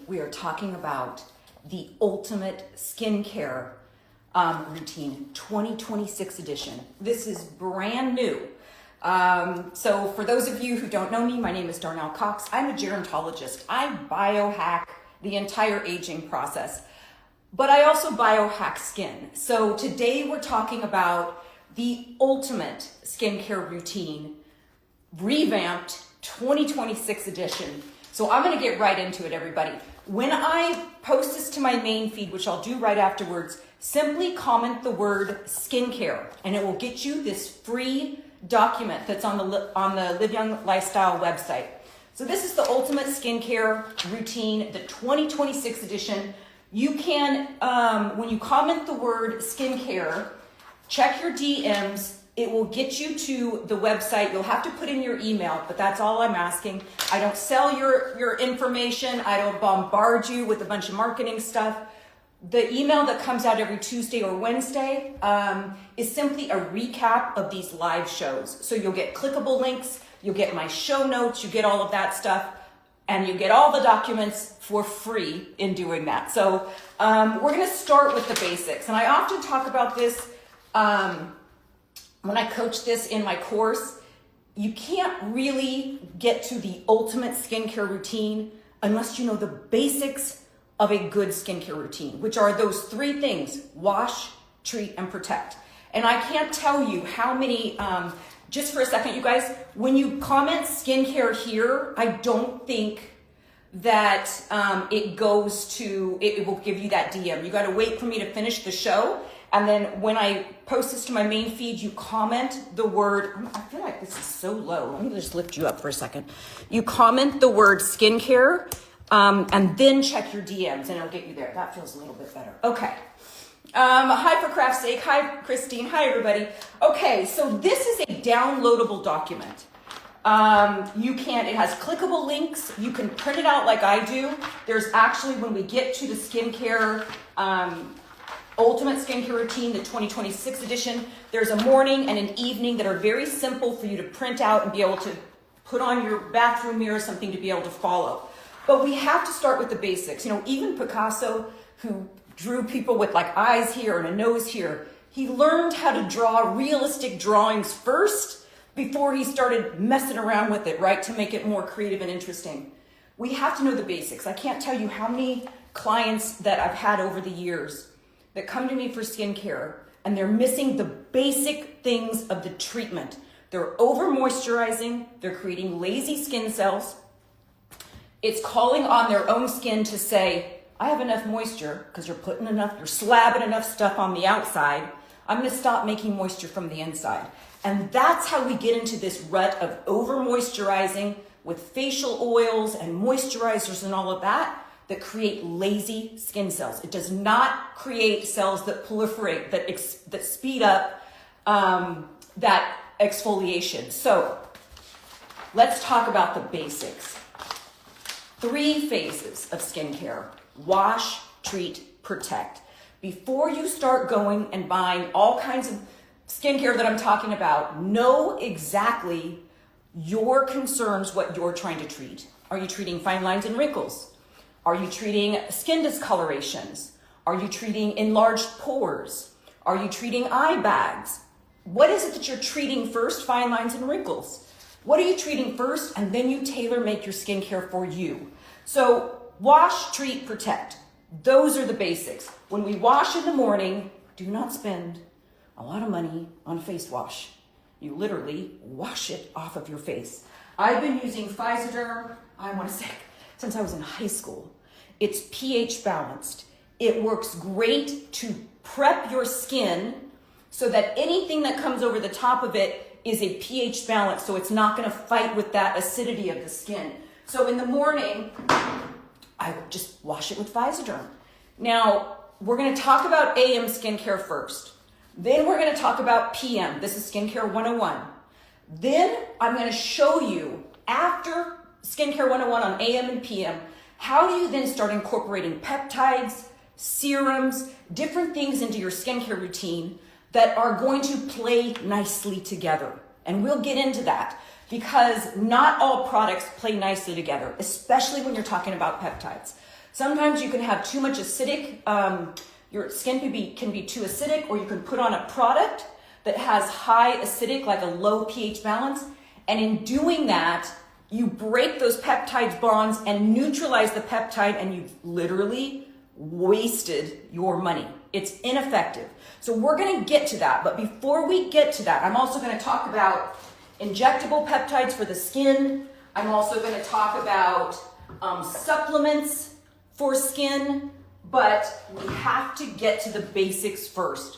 we are talking about the ultimate skincare routine 2026 edition. This is brand new. So for those of you who don't know me, my name is Darnell Cox. I'm a gerontologist. I biohack the entire aging process, but I also biohack skin. So today we're talking about the ultimate skincare routine, revamped 2026 edition. So I'm gonna get right into it, everybody. When I post this to my main feed, which I'll do right afterwards, simply comment the word skincare and it will get you this free document that's on the Live Young Lifestyle website. So this is the ultimate skincare routine, the 2026 edition. You can, when you comment the word skincare, check your DMs. It will get you to the website. You'll have to put in your email, but that's all I'm asking. I don't sell your information. I don't bombard you with a bunch of marketing stuff. The email that comes out every Tuesday or Wednesday is simply a recap of these live shows. So you'll get clickable links, you'll get my show notes, you get all of that stuff, and you get all the documents for free in doing that. So we're gonna start with the basics. And I often talk about this when I coach this in my course. You can't really get to the ultimate skincare routine unless you know the basics of a good skincare routine, which are those three things: wash, treat, and protect. And I can't tell you how many, just for a second, you guys, when you comment skincare here, I don't think that it will give you that DM. You gotta wait for me to finish the show. And then when I post this to my main feed, you comment the word, I feel like this is so low. Let me just lift you up for a second. You comment the word skincare, and then check your DMs and it'll get you there. That feels a little bit better. Okay. Hi for craft's sake. Hi, Christine. Hi, everybody. Okay, so this is a downloadable document. It has clickable links. You can print it out like I do. There's actually, when we get to the skincare, Ultimate Skincare Routine, the 2026 edition, there's a morning and an evening that are very simple for you to print out and be able to put on your bathroom mirror, something to be able to follow. But we have to start with the basics. You know, even Picasso, who drew people with like eyes here and a nose here, he learned how to draw realistic drawings first before he started messing around with it, right, to make it more creative and interesting. We have to know the basics. I can't tell you how many clients that I've had over the years that come to me for skincare and they're missing the basic things of the treatment. They're over moisturizing, they're creating lazy skin cells. It's calling on their own skin to say, I have enough moisture, because you're slabbing enough stuff on the outside. I'm gonna stop making moisture from the inside. And that's how we get into this rut of over moisturizing with facial oils and moisturizers and all of that create lazy skin cells. It does not create cells that proliferate, that speed up that exfoliation. So let's talk about the basics. 3 phases of skincare: wash, treat, protect. Before you start going and buying all kinds of skincare that I'm talking about, know exactly your concerns, what you're trying to treat. Are you treating fine lines and wrinkles? Are you treating skin discolorations? Are you treating enlarged pores? Are you treating eye bags? What is it that you're treating first? Fine lines and wrinkles. What are you treating first? And then you tailor make your skincare for you. So wash, treat, protect. Those are the basics. When we wash in the morning, do not spend a lot of money on face wash. You literally wash it off of your face. I've been using Physoderm, I want to say, since I was in high school. It's pH balanced. It works great to prep your skin so that anything that comes over the top of it is a pH balance, so it's not gonna fight with that acidity of the skin. So in the morning, I would just wash it with Physoderm. Now, we're gonna talk about AM skincare first. Then we're gonna talk about PM. This is Skincare 101. Then I'm gonna show you, after Skincare 101 on AM and PM, how do you then start incorporating peptides, serums, different things into your skincare routine that are going to play nicely together. And we'll get into that because not all products play nicely together, especially when you're talking about peptides. Sometimes you can have too much acidic, your skin can be too acidic, or you can put on a product that has high acidic, like a low pH balance. And in doing that, you break those peptide bonds and neutralize the peptide, and you've literally wasted your money. It's ineffective. So we're going to get to that. But before we get to that, I'm also going to talk about injectable peptides for the skin. I'm also going to talk about supplements for skin, but we have to get to the basics first.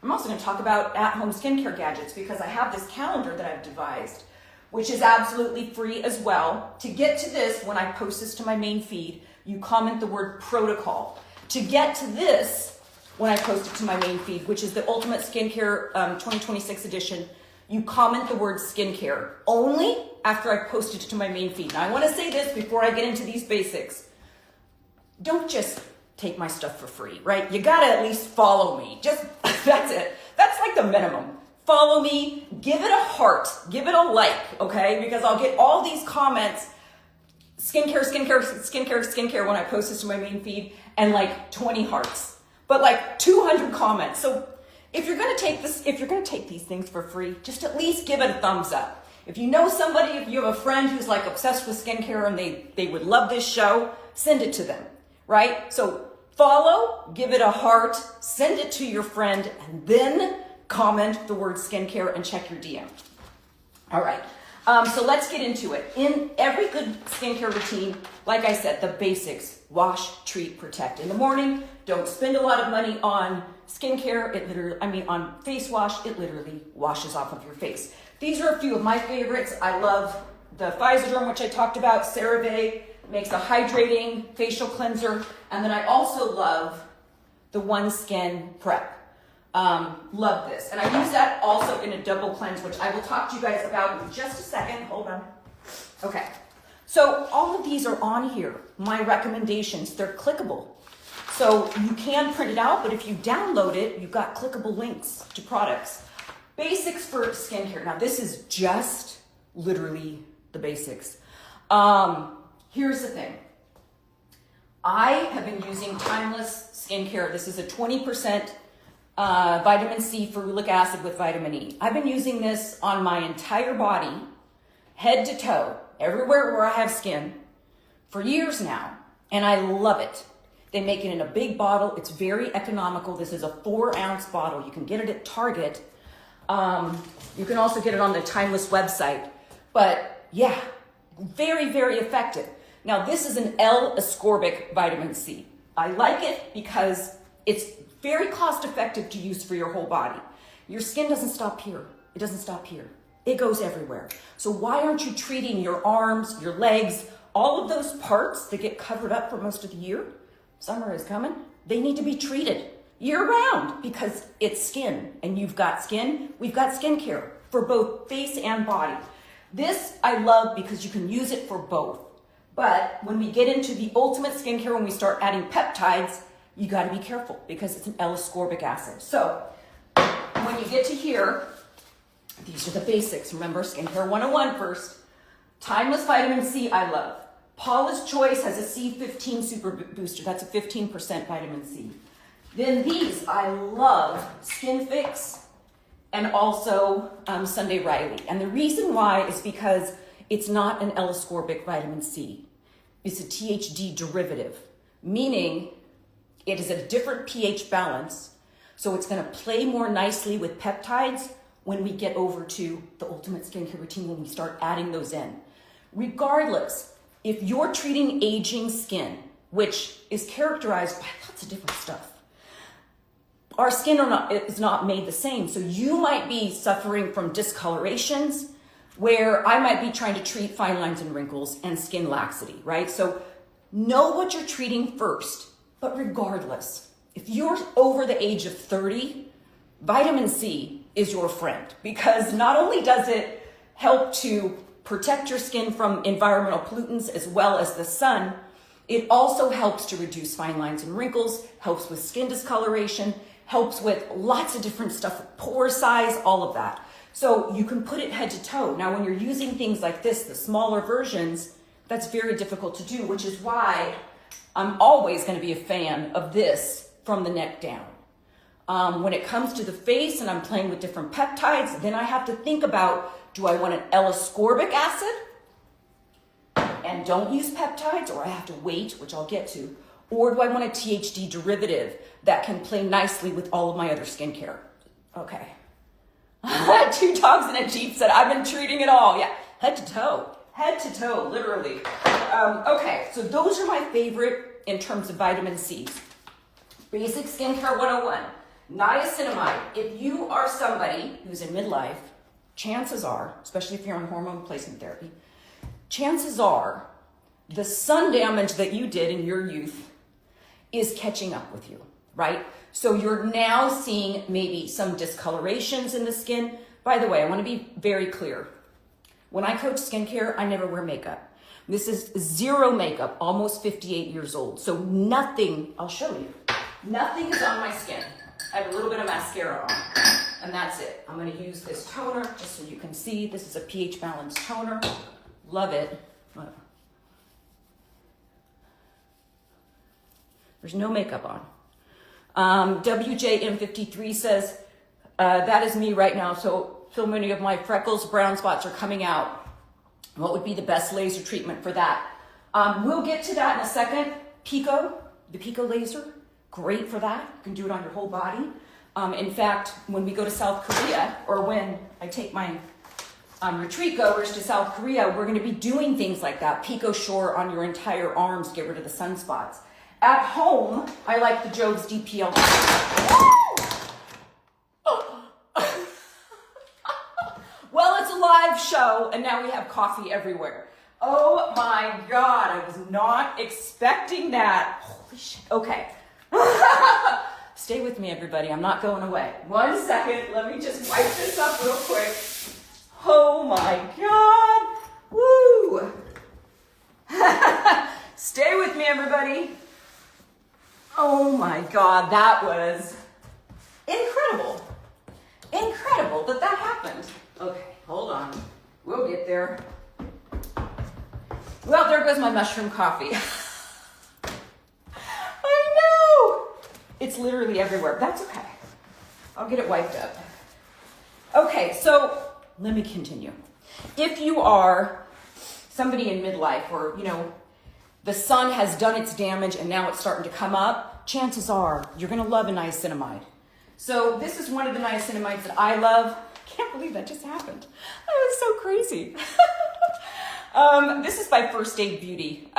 I'm also going to talk about at-home skincare gadgets, because I have this calendar that I've devised, which is absolutely free as well. To get to this, when I post this to my main feed, you comment the word protocol. To get to this, when I post it to my main feed, which is the Ultimate Skincare 2026 edition, you comment the word skincare only after I post it to my main feed. Now, I want to say this before I get into these basics. Don't just take my stuff for free, right? You got to at least follow me. That's it. That's like the minimum. Follow me, give it a heart, give it a like, okay? Because I'll get all these comments, skincare, skincare, skincare, skincare, when I post this to my main feed, and like 20 hearts, but like 200 comments. So if you're going to take these things for free, just at least give it a thumbs up. If you know somebody, if you have a friend who's like obsessed with skincare and they would love this show, send it to them, right? So follow, give it a heart, send it to your friend, and then comment the word skincare and check your DM. All right, so let's get into it. In every good skincare routine, like I said, the basics: wash, treat, protect. In the morning, don't spend a lot of money on skincare. On face wash, it literally washes off of your face. These are a few of my favorites. I love the Physoderm, which I talked about. CeraVe makes a hydrating facial cleanser. And then I also love the One Skin Prep. Love this. And I use that also in a double cleanse, which I will talk to you guys about in just a second. Hold on. Okay. So all of these are on here. My recommendations, they're clickable. So you can print it out, but if you download it, you've got clickable links to products. Basics for skincare. Now this is just literally the basics. Here's the thing. I have been using Timeless Skincare. This is a 20% vitamin C ferulic acid with vitamin E. I've been using this on my entire body, head to toe, everywhere where I have skin, for years now, and I love it. They make it in a big bottle. It's very economical. This is a 4-ounce bottle. You can get it at Target. You can also get it on the Timeless website. But yeah, very, very effective. Now, this is an L-ascorbic vitamin C. I like it because it's very cost effective to use for your whole body. Your skin doesn't stop here. It doesn't stop here. It goes everywhere. So why aren't you treating your arms, your legs, all of those parts that get covered up for most of the year? Summer is coming. They need to be treated year round because it's skin, and you've got skin. We've got skincare for both face and body. This I love because you can use it for both. But when we get into the ultimate skincare, when we start adding peptides, you got to be careful because it's an L-ascorbic acid. So when you get to here, these are the basics. Remember, Skincare 101 first. Timeless vitamin C, I love. Paula's Choice has a C15 super booster. That's a 15% vitamin C. Then these, I love Skin Fix and also Sunday Riley. And the reason why is because it's not an L-ascorbic vitamin C. It's a THD derivative, meaning it is a different pH balance, so it's going to play more nicely with peptides when we get over to the ultimate skincare routine, when we start adding those in. Regardless, if you're treating aging skin, which is characterized by lots of different stuff, our skin is not made the same. So you might be suffering from discolorations, where I might be trying to treat fine lines and wrinkles and skin laxity, right? So know what you're treating first. But regardless, if you're over the age of 30, vitamin C is your friend, because not only does it help to protect your skin from environmental pollutants as well as the sun, it also helps to reduce fine lines and wrinkles, helps with skin discoloration, helps with lots of different stuff, pore size, all of that. So you can put it head to toe. Now, when you're using things like this, the smaller versions, that's very difficult to do, which is why I'm always going to be a fan of this from the neck down. When it comes to the face and I'm playing with different peptides, then I have to think about, do I want an L-ascorbic acid and don't use peptides, or I have to wait, which I'll get to, or do I want a THD derivative that can play nicely with all of my other skincare? Okay. 2 dogs in a Jeep said, I've been treating it all. Yeah, head to toe, literally. Okay, so those are my favorite in terms of vitamin C. Basic Skincare 101, niacinamide. If you are somebody who's in midlife, chances are, especially if you're on hormone replacement therapy, chances are the sun damage that you did in your youth is catching up with you, right? So you're now seeing maybe some discolorations in the skin. By the way, I want to be very clear. When I coach skincare, I never wear makeup. This is 0 makeup, almost 58 years old. So nothing, I'll show you, nothing is on my skin. I have a little bit of mascara on, and that's it. I'm going to use this toner just so you can see. This is a pH balanced toner. Love it. There's no makeup on. WJM53 says, that is me right now. So many of my freckles, brown spots are coming out. What would be the best laser treatment for that? We'll get to that in a second. Pico, the Pico laser, great for that. You can do it on your whole body. In fact, when we go to South Korea, or when I take my retreat goers to South Korea, we're going to be doing things like that. Pico Shore on your entire arms, get rid of the sunspots. At home, I like the Jove's DPL. Well, it's a live show, and now we have coffee everywhere. Oh my God, I was not expecting that. Holy shit. Okay. Stay with me, everybody. I'm not going away. 1 second. Let me just wipe this up real quick. Oh my God. Woo. Stay with me, everybody. Oh my God, that was incredible. Incredible that that happened. Okay, hold on. We'll get there. Well, there goes my mushroom coffee. I know. It's literally everywhere. That's okay. I'll get it wiped up. Okay, so let me continue. If you are somebody in midlife, or, the sun has done its damage and now it's starting to come up, chances are you're going to love a niacinamide. So this is one of the niacinamides that I love. Can't believe that just happened. That was so crazy. This is by First Aid Beauty,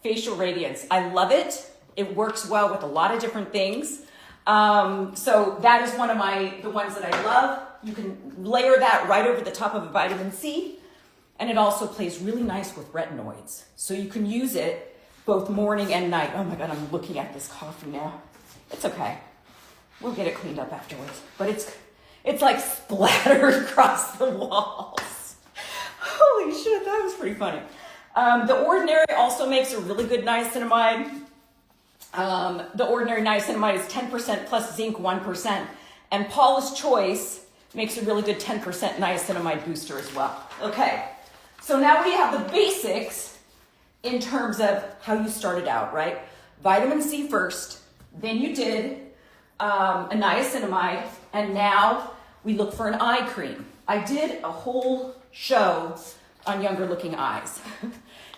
Facial Radiance. I love it. It works well with a lot of different things. So that is one of the ones that I love. You can layer that right over the top of a vitamin C. And it also plays really nice with retinoids. So you can use it both morning and night. Oh my God, I'm looking at this coffee now. It's okay. We'll get it cleaned up afterwards. But it's like splattered across the walls. Holy shit, that was pretty funny. The Ordinary also makes a really good niacinamide. The Ordinary niacinamide is 10% plus zinc 1%. And Paula's Choice makes a really good 10% niacinamide booster as well. Okay. So now we have the basics in terms of how you started out, right? Vitamin C first, then you did a niacinamide, and now we look for an eye cream. I did a whole show on younger looking eyes.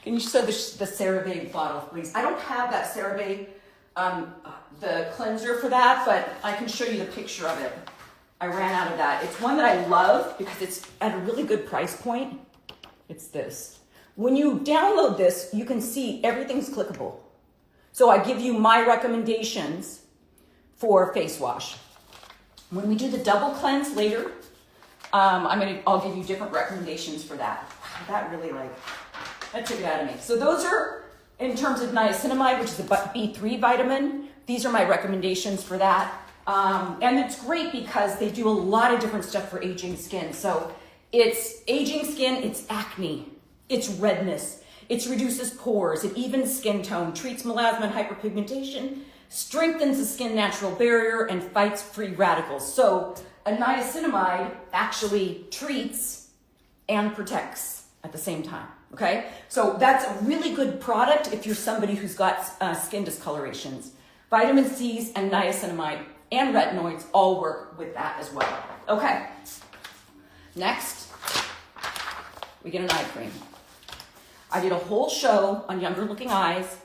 Can you show the CeraVe bottle, please? I don't have that CeraVe, the cleanser for that, but I can show you the picture of it. I ran out of that. It's one that I love because it's at a really good price point. It's this. When you download this, you can see everything's clickable. So I give you my recommendations for face wash. When we do the double cleanse later, I'll give you different recommendations for that. That really that took it out of me. So those are in terms of niacinamide, which is a B3 vitamin. These are my recommendations for that. And it's great because they do a lot of different stuff for aging skin. So it's aging skin, it's acne, it's redness, it reduces pores, it evens skin tone, treats melasma and hyperpigmentation, strengthens the skin natural barrier, and fights free radicals. So a niacinamide actually treats and protects at the same time. okay? So that's a really good product if you're somebody who's got skin discolorations. Vitamin C's and niacinamide and retinoids all work with that as well. Okay, next, we get an eye cream. I did a whole show on younger looking eyes.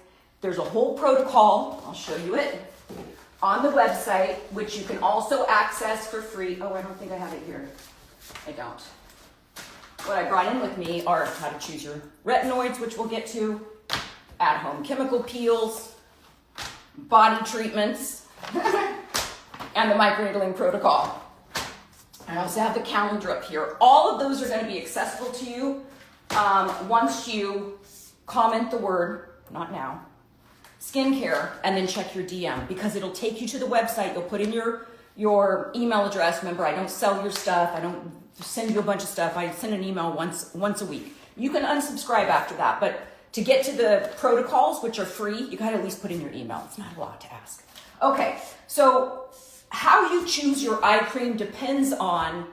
There's a whole protocol, I'll show you it, on the website, which you can also access for free. Oh, I don't think I have it here. I don't. What I brought in with me are how to choose your retinoids, which we'll get to, at-home chemical peels, body treatments, and the microneedling protocol. I also have the calendar up here. All of those are going to be accessible to you once you comment the word, not now, skincare, and then check your DM, because it'll take you to the website. You'll put in your email address. Remember, I don't sell your stuff. I don't send you a bunch of stuff. I send an email once a week. You can unsubscribe after that, but to get to the protocols, which are free, you got to at least put in your email. It's not a lot to ask. Okay, so how you choose your eye cream depends on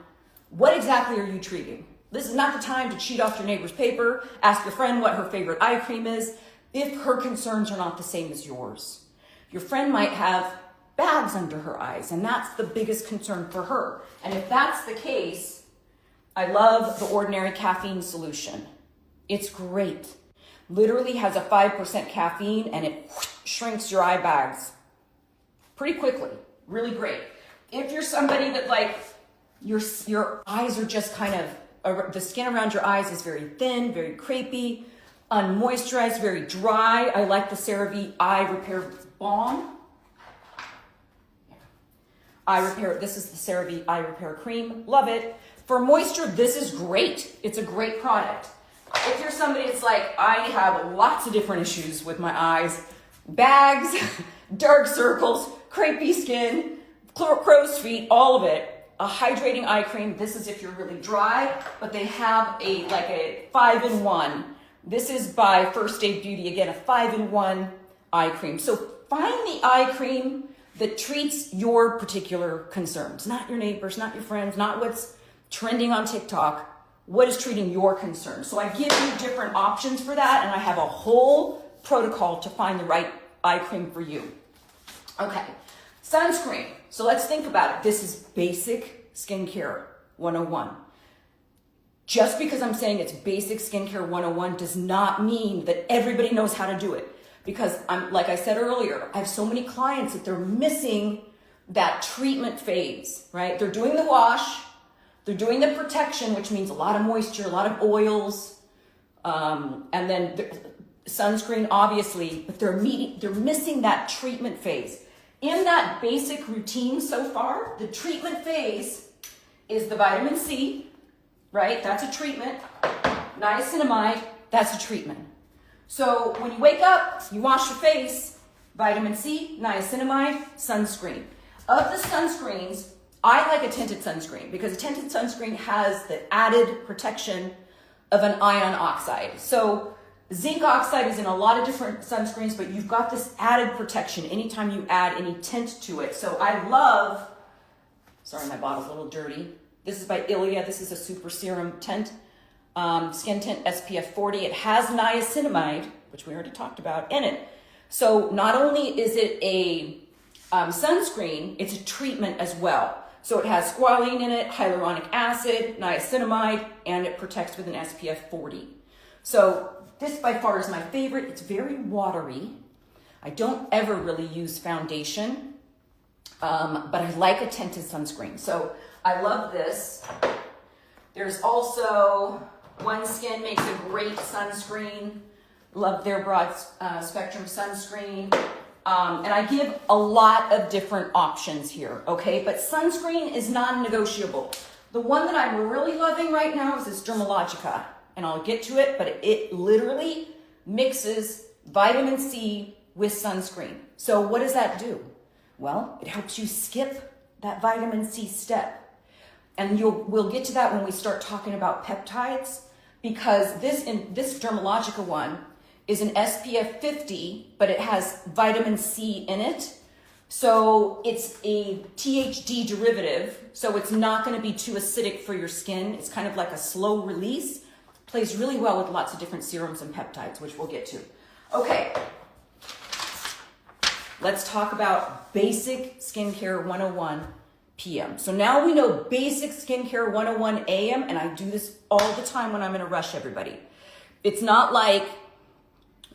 what exactly are you treating. This is not the time to cheat off your neighbor's paper, ask your friend what her favorite eye cream is, if her concerns are not the same as yours. Your friend might have bags under her eyes, and that's the biggest concern for her. And if that's the case, I love the Ordinary Caffeine Solution. It's great. Literally has a 5% caffeine, and it shrinks your eye bags pretty quickly. Really great. If you're somebody that like your eyes are just kind of, the skin around your eyes is very thin, very crepey, unmoisturized, very dry, I like the CeraVe Eye Repair Balm. This is the CeraVe Eye Repair Cream. Love it. For moisture, this is great. It's a great product. If you're somebody that's like, I have lots of different issues with my eyes, bags, dark circles, crepey skin, crow's feet, all of it, a hydrating eye cream. This is if you're really dry, but they have a 5-in-1. This is by First Aid Beauty, again, a 5-in-1 eye cream. So find the eye cream that treats your particular concerns, not your neighbors, not your friends, not what's trending on TikTok, what is treating your concerns. So I give you different options for that, and I have a whole protocol to find the right eye cream for you. Okay, sunscreen. So let's think about it. This is basic skincare 101. Just because I'm saying it's basic skincare 101 does not mean that everybody knows how to do it. Because like I said earlier, I have so many clients that they're missing that treatment phase, right? They're doing the wash, they're doing the protection, which means a lot of moisture, a lot of oils, and then sunscreen, obviously, but they're missing that treatment phase. In that basic routine so far, the treatment phase is the vitamin C, right? That's a treatment. Niacinamide, that's a treatment. So when you wake up, you wash your face, vitamin C, niacinamide, sunscreen. Of the sunscreens, I like a tinted sunscreen because a tinted sunscreen has the added protection of an ion oxide. So zinc oxide is in a lot of different sunscreens, but you've got this added protection anytime you add any tint to it. So I love, sorry, my bottle's a little dirty. This is by Ilia. This is a super serum tint, skin tint SPF 40. It has niacinamide, which we already talked about, in it. So not only is it a sunscreen, it's a treatment as well. So it has squalene in it, hyaluronic acid, niacinamide, and it protects with an SPF 40. So this by far is my favorite. It's very watery. I don't ever really use foundation, but I like a tinted sunscreen. So I love this. There's also One Skin makes a great sunscreen. Love their broad spectrum sunscreen. And I give a lot of different options here, okay? But sunscreen is non-negotiable. The one that I'm really loving right now is this Dermalogica. And I'll get to it, but it literally mixes vitamin C with sunscreen. So what does that do? Well, it helps you skip that vitamin C step. And we'll get to that when we start talking about peptides, because this Dermalogica one is an SPF 50, but it has vitamin C in it. So it's a THD derivative, so it's not going to be too acidic for your skin. It's kind of like a slow release. Plays really well with lots of different serums and peptides, which we'll get to. Okay, let's talk about basic skincare 101 p.m. So now we know basic skincare 101 a.m. and I do this all the time when I'm in a rush, everybody. It's not like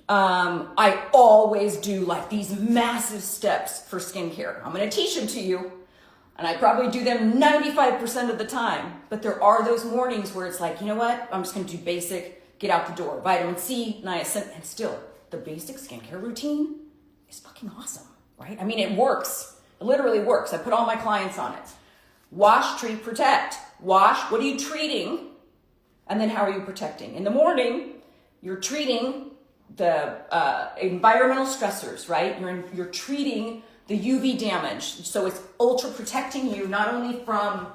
I always do like these massive steps for skincare. I'm going to teach them to you, and I probably do them 95% of the time. But there are those mornings where it's like, you know what? I'm just going to do basic, get out the door. Vitamin C, niacin, and still, the basic skincare routine is fucking awesome, right? I mean, it works. It literally works. I put all my clients on it. Wash, treat, protect. Wash, what are you treating? And then how are you protecting? In the morning, you're treating the environmental stressors, right? You're treating the UV damage. So it's ultra protecting you not only from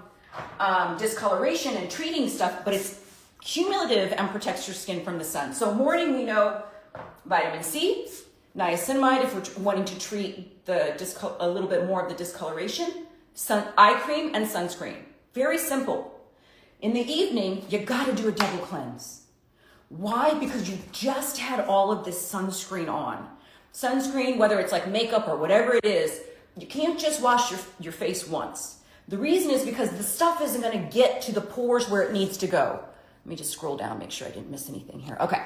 discoloration and treating stuff, but it's cumulative and protects your skin from the sun. So morning, we know vitamin C, niacinamide if we're wanting to treat a little bit more of the discoloration, eye cream and sunscreen. Very simple. In the evening, you gotta do a double cleanse. Why? Because you just had all of this sunscreen on. Sunscreen, whether it's like makeup or whatever it is, you can't just wash your face once. The reason is because the stuff isn't gonna get to the pores where it needs to go. Let me just scroll down, make sure I didn't miss anything here. Okay.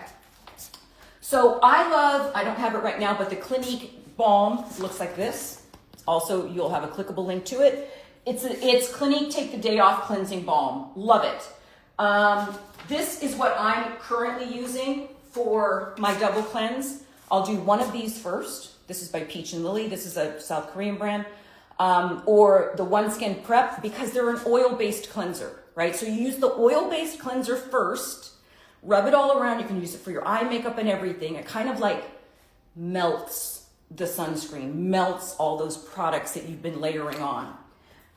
So I don't have it right now, but the Clinique Balm looks like this. Also, you'll have a clickable link to it. It's Clinique Take the Day Off Cleansing Balm. Love it. This is what I'm currently using for my double cleanse. I'll do one of these first. This is by Peach and Lily. This is a South Korean brand. Or the One Skin Prep, because they're an oil-based cleanser, right? So you use the oil-based cleanser first, rub it all around. You can use it for your eye makeup and everything. It kind of like melts the sunscreen, melts all those products that you've been layering on.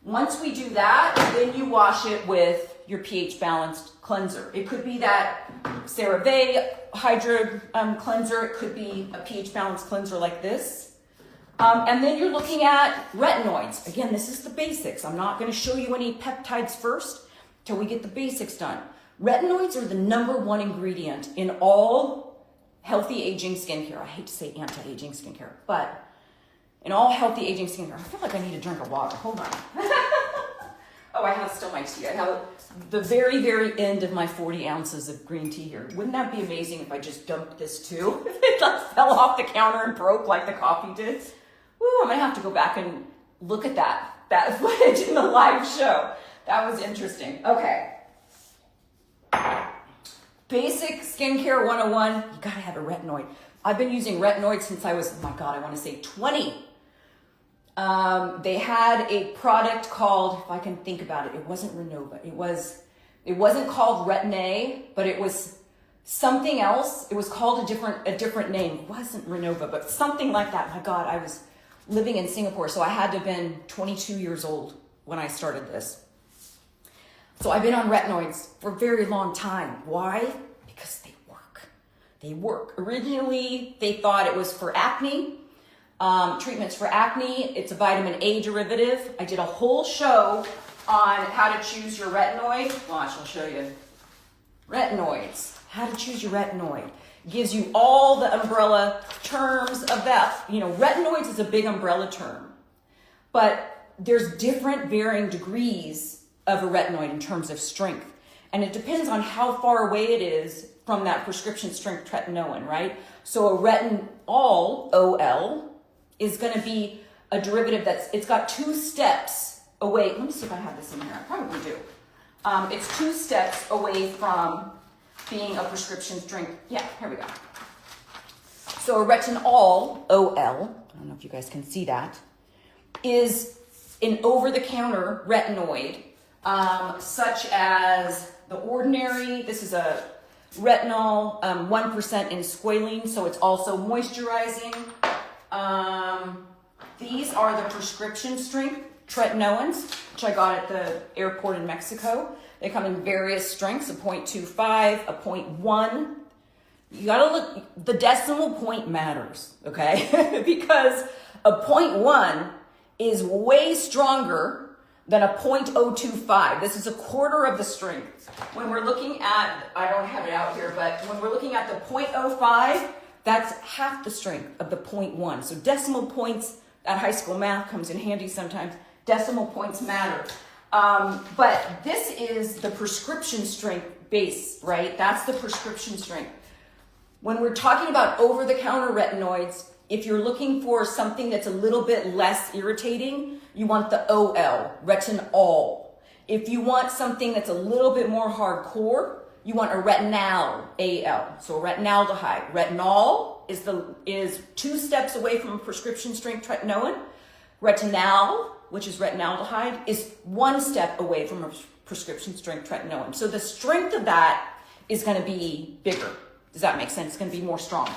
Once we do that, then you wash it with your pH balanced cleanser. It could be that CeraVe Hydra cleanser. It could be a pH balanced cleanser like this. And then you're looking at retinoids. Again, this is the basics. I'm not going to show you any peptides first till we get the basics done. Retinoids are the #1 ingredient in all healthy aging skincare. I hate to say anti-aging skincare, but in all healthy aging skincare, I feel like I need a drink of water. Hold on. Oh, I have still my tea. I have the very, very end of my 40 ounces of green tea here. Wouldn't that be amazing if I just dumped this too? It like fell off the counter and broke like the coffee did. Woo, I'm gonna have to go back and look at that footage in the live show. That was interesting. Okay. Basic skincare 101, you gotta have a retinoid. I've been using retinoid since I was, oh my God, I wanna say 20. They had a product called, if I can think about it, it wasn't Renova. It wasn't called Retin-A, but it was something else. It was called a different name. It wasn't Renova, but something like that. My God, I was living in Singapore, so I had to have been 22 years old when I started this. So I've been on retinoids for a very long time. Why? Because they work. They work. Originally, they thought it was for acne. Treatments for acne. It's a vitamin A derivative. I did a whole show on how to choose your retinoid. Watch, I'll show you. Retinoids. How to choose your retinoid. Gives you all the umbrella terms of that. You know, retinoids is a big umbrella term. But there's different varying degrees of a retinoid in terms of strength. And it depends on how far away it is from that prescription strength tretinoin, right? So a retinol, OL, is going to be a derivative it's got 2 steps away. Let me see if I have this in here. I probably do. It's 2 steps away from being a prescription strength. Yeah, here we go. So a retinol, OL, I don't know if you guys can see that, is an over-the-counter retinoid, such as the Ordinary. This is a retinol, 1% in squalene, so it's also moisturizing. These are the prescription strength tretinoins, which I got at the airport in Mexico. They come in various strengths, a 0.25, a 0.1. You gotta look, the decimal point matters, okay? Because a 0.1 is way stronger than a 0.025. This is a quarter of the strength. When we're looking at, I don't have it out here, but when we're looking at the 0.05, that's half the strength of the 0.1. So decimal points, at high school math comes in handy sometimes. Decimal points matter. But this is the prescription strength base, right? That's the prescription strength. When we're talking about over-the-counter retinoids, if you're looking for something that's a little bit less irritating, you want the OL, retinol. If you want something that's a little bit more hardcore, you want a retinal, AL. So retinaldehyde. Retinol is 2 steps away from a prescription strength tretinoin. Retinal, which is retinaldehyde, is 1 step away from a prescription strength tretinoin. So the strength of that is going to be bigger. Does that make sense? It's going to be more strong.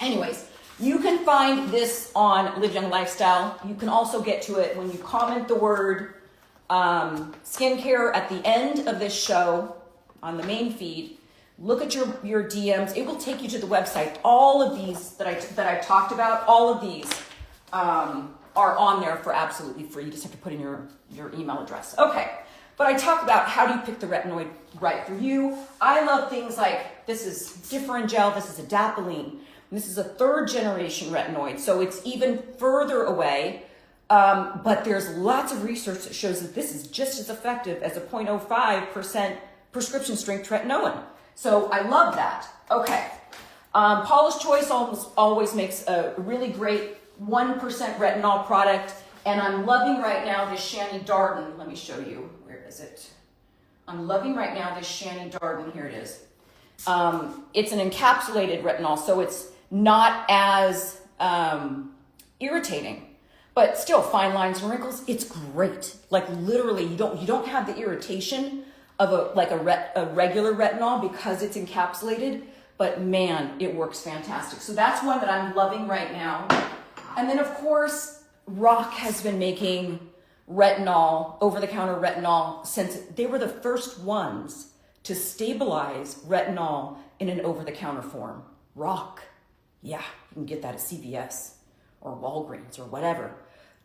Anyways, you can find this on Live Young Lifestyle. You can also get to it when you comment the word skincare at the end of this show on the main feed. Look at your DMs. It will take you to the website. All of these that I talked about, all of these are on there for absolutely free. You just have to put in your email address. Okay, but I talk about how do you pick the retinoid right for you. I love things like, this is Differin Gel, this is adapalene. This is a 3rd generation retinoid, so it's even further away. But there's lots of research that shows that this is just as effective as a 0.05% prescription strength tretinoin. So I love that. Okay. Paula's Choice always makes a really great 1% retinol product. And I'm loving right now this Shani Darden. Let me show you. Where is it? I'm loving right now this Shani Darden. Here it is. It's an encapsulated retinol, so it's not as irritating. But still, fine lines and wrinkles, it's great. Like literally, you don't have the irritation of a regular retinol because it's encapsulated. But man, it works fantastic. So that's one that I'm loving right now. And then of course, Rock has been making retinol, over-the-counter retinol, since they were the first ones to stabilize retinol in an over-the-counter form. Rock, yeah, you can get that at CVS or Walgreens or whatever.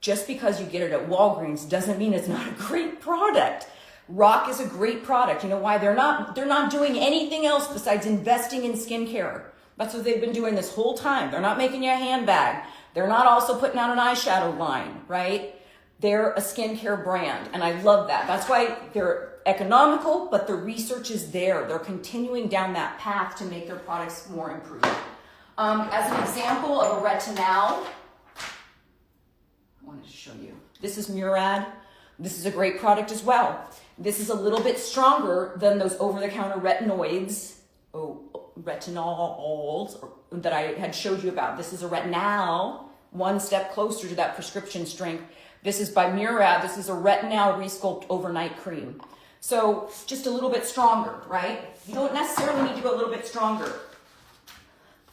Just because you get it at Walgreens doesn't mean it's not a great product. Rock is a great product. You know why? They're not doing anything else besides investing in skincare. That's what they've been doing this whole time. They're not making you a handbag. They're not also putting out an eyeshadow line, right? They're a skincare brand, and I love that. That's why they're economical, but the research is there. They're continuing down that path to make their products more improved. As an example of a retinal, I wanted to show you. This is Murad. This is a great product as well. This is a little bit stronger than those over-the-counter retinoids, retinols that I had showed you about. This is a retinal, 1 step closer to that prescription strength. This is by Murad. This is a retinal resculpt overnight cream. So just a little bit stronger, right? You don't necessarily need to go a little bit stronger.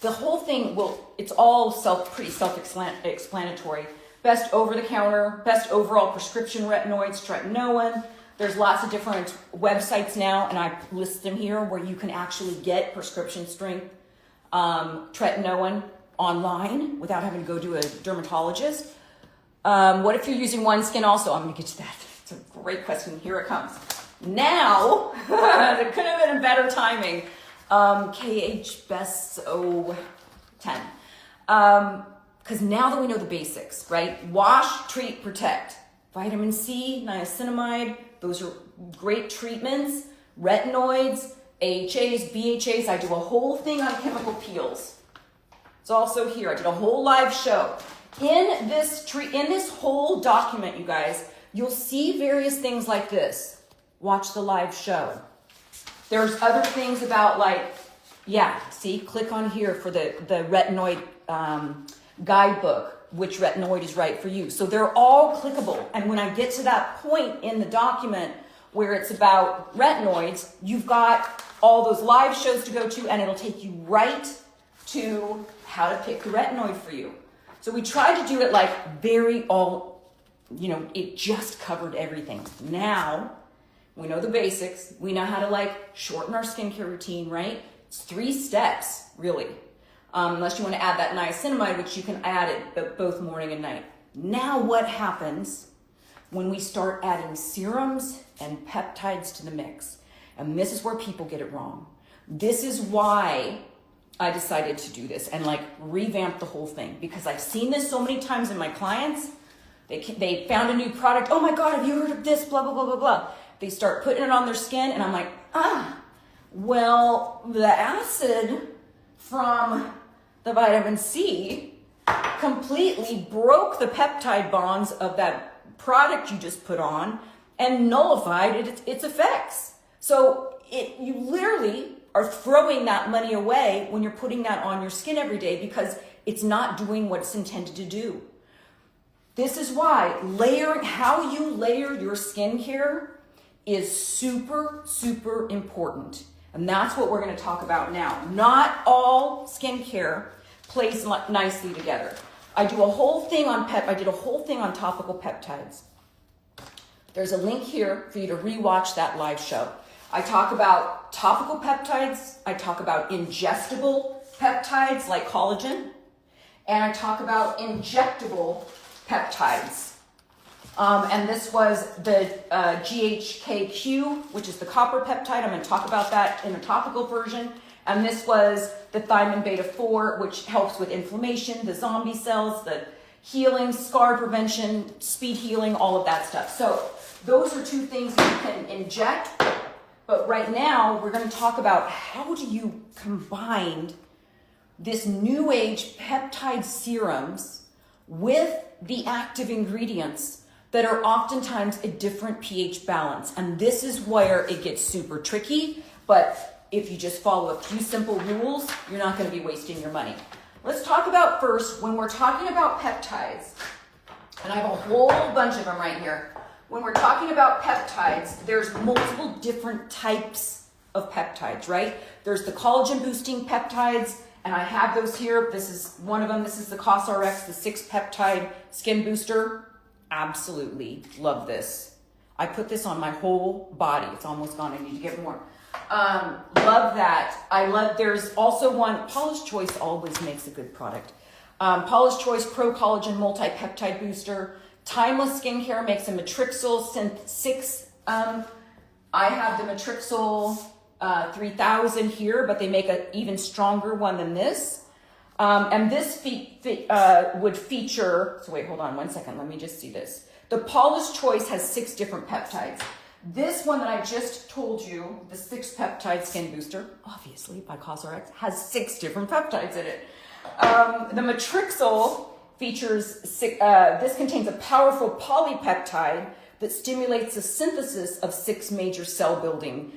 The whole thing it's all pretty self-explanatory. Best over-the-counter, best overall prescription retinoids, tretinoin. There's lots of different websites now, and I list them here where you can actually get prescription strength tretinoin online without having to go to a dermatologist. What if you're using OneSkin also? I'm going to get to that. It's a great question. Here it comes. Now, there could have been a better timing. KH Best 010. Because now that we know the basics, right? Wash, treat, protect. Vitamin C, niacinamide, those are great treatments. Retinoids, AHAs, BHAs. I do a whole thing on chemical peels. It's also here. I did a whole live show. In this whole document, you guys, you'll see various things like this. Watch the live show. There's other things about click on here for the retinoid guidebook, which retinoid is right for you. So they're all clickable. And when I get to that point in the document where it's about retinoids, you've got all those live shows to go to, and it'll take you right to how to pick the retinoid for you. So we tried to do it it just covered everything. Now, we know the basics. We know how to shorten our skincare routine, right? It's 3 steps, really. Unless you want to add that niacinamide, which you can add it both morning and night. Now what happens when we start adding serums and peptides to the mix. And this is where people get it wrong. This is why I decided to do this and like revamp the whole thing, because I've seen this so many times in my clients. They found a new product. Oh my God, have you heard of this? Blah, blah, blah, blah, blah. They start putting it on their skin and I'm like, well, the acid from the vitamin C completely broke the peptide bonds of that product you just put on and nullified its effects. So you literally are throwing that money away when you're putting that on your skin every day because it's not doing what it's intended to do. This is why how you layer your skincare is super, super important. And that's what we're going to talk about now. Not all skincare plays nicely together. I did a whole thing on topical peptides. There's a link here for you to rewatch that live show. I talk about topical peptides. I talk about ingestible peptides like collagen. And I talk about injectable peptides. And this was the GHKQ, which is the copper peptide. I'm going to talk about that in a topical version. And this was the thiamine beta 4, which helps with inflammation, the zombie cells, the healing, scar prevention, speed healing, all of that stuff. So those are two things you can inject. But right now, we're going to talk about how do you combine this new age peptide serums with the active ingredients that are oftentimes a different pH balance. And this is where it gets super tricky, but if you just follow a few simple rules, you're not going to be wasting your money. Let's talk about first, when we're talking about peptides, and I have a whole bunch of them right here. When we're talking about peptides, there's multiple different types of peptides, right? There's the collagen boosting peptides, and I have those here. This is one of them. This is the CosRx, the 6 peptide skin booster. Absolutely love this. I put this on my whole body. It's almost gone. I need to get more. Love that. There's also one, Paula's Choice always makes a good product. Paula's Choice Pro Collagen Multi-Peptide Booster. Timeless Skincare makes a Matrixyl Synth 6. I have the Matrixyl 3000 here, but they make an even stronger one than this. And this would feature, so wait, hold on one second. Let me just see this. The Paula's Choice has 6 different peptides. This one that I just told you, the 6 peptide skin booster, obviously by CosRx, has 6 different peptides in it. The Matrixyl features, this contains a powerful polypeptide that stimulates the synthesis of 6 major cell building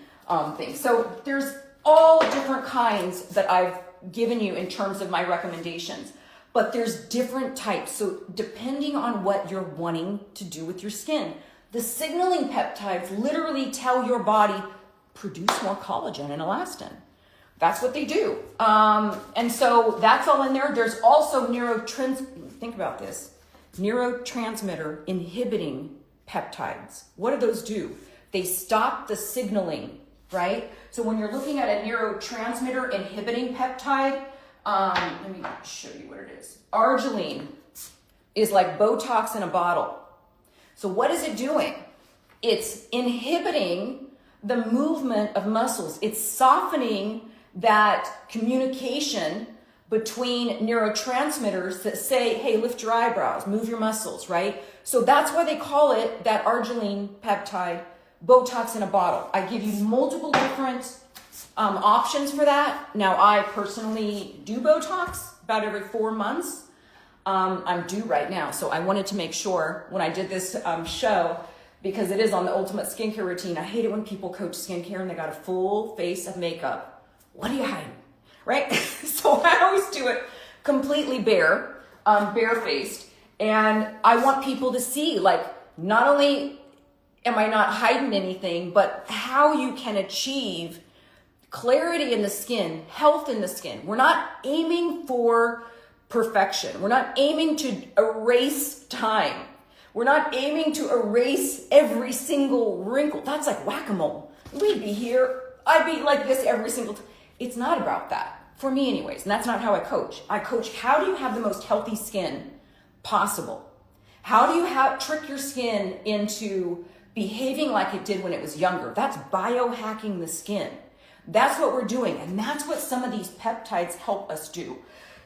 things. So there's all different kinds that I've given you in terms of my recommendations, but there's different types. So depending on what you're wanting to do with your skin, the signaling peptides literally tell your body, produce more collagen and elastin. That's what they do. And so that's all in there. There's also think about this, neurotransmitter inhibiting peptides. What do those do? They stop the signaling, right? So when you're looking at a neurotransmitter inhibiting peptide, let me show you what it is. Arginine is like Botox in a bottle. So what is it doing? It's inhibiting the movement of muscles. It's softening that communication between neurotransmitters that say, hey, lift your eyebrows, move your muscles, right? So that's why they call it, that arginine peptide, Botox in a bottle. I give you multiple different options for that. Now, I personally do Botox about every 4 months. I'm due right now, so I wanted to make sure when I did this show, because it is on the Ultimate Skincare Routine. I hate it when people coach skincare and they got a full face of makeup. What are you hiding, right? So I always do it completely barefaced, and I want people to see, like, not only am I not hiding anything, but how you can achieve clarity in the skin, health in the skin. We're not aiming for perfection. We're not aiming to erase time. We're not aiming to erase every single wrinkle. That's like whack-a-mole. We'd be here. I'd be like this every single time. It's not about that, for me anyways, and that's not how I coach. I coach, how do you have the most healthy skin possible? How do you trick your skin into behaving like it did when it was younger? That's biohacking the skin. That's what we're doing. And that's what some of these peptides help us do.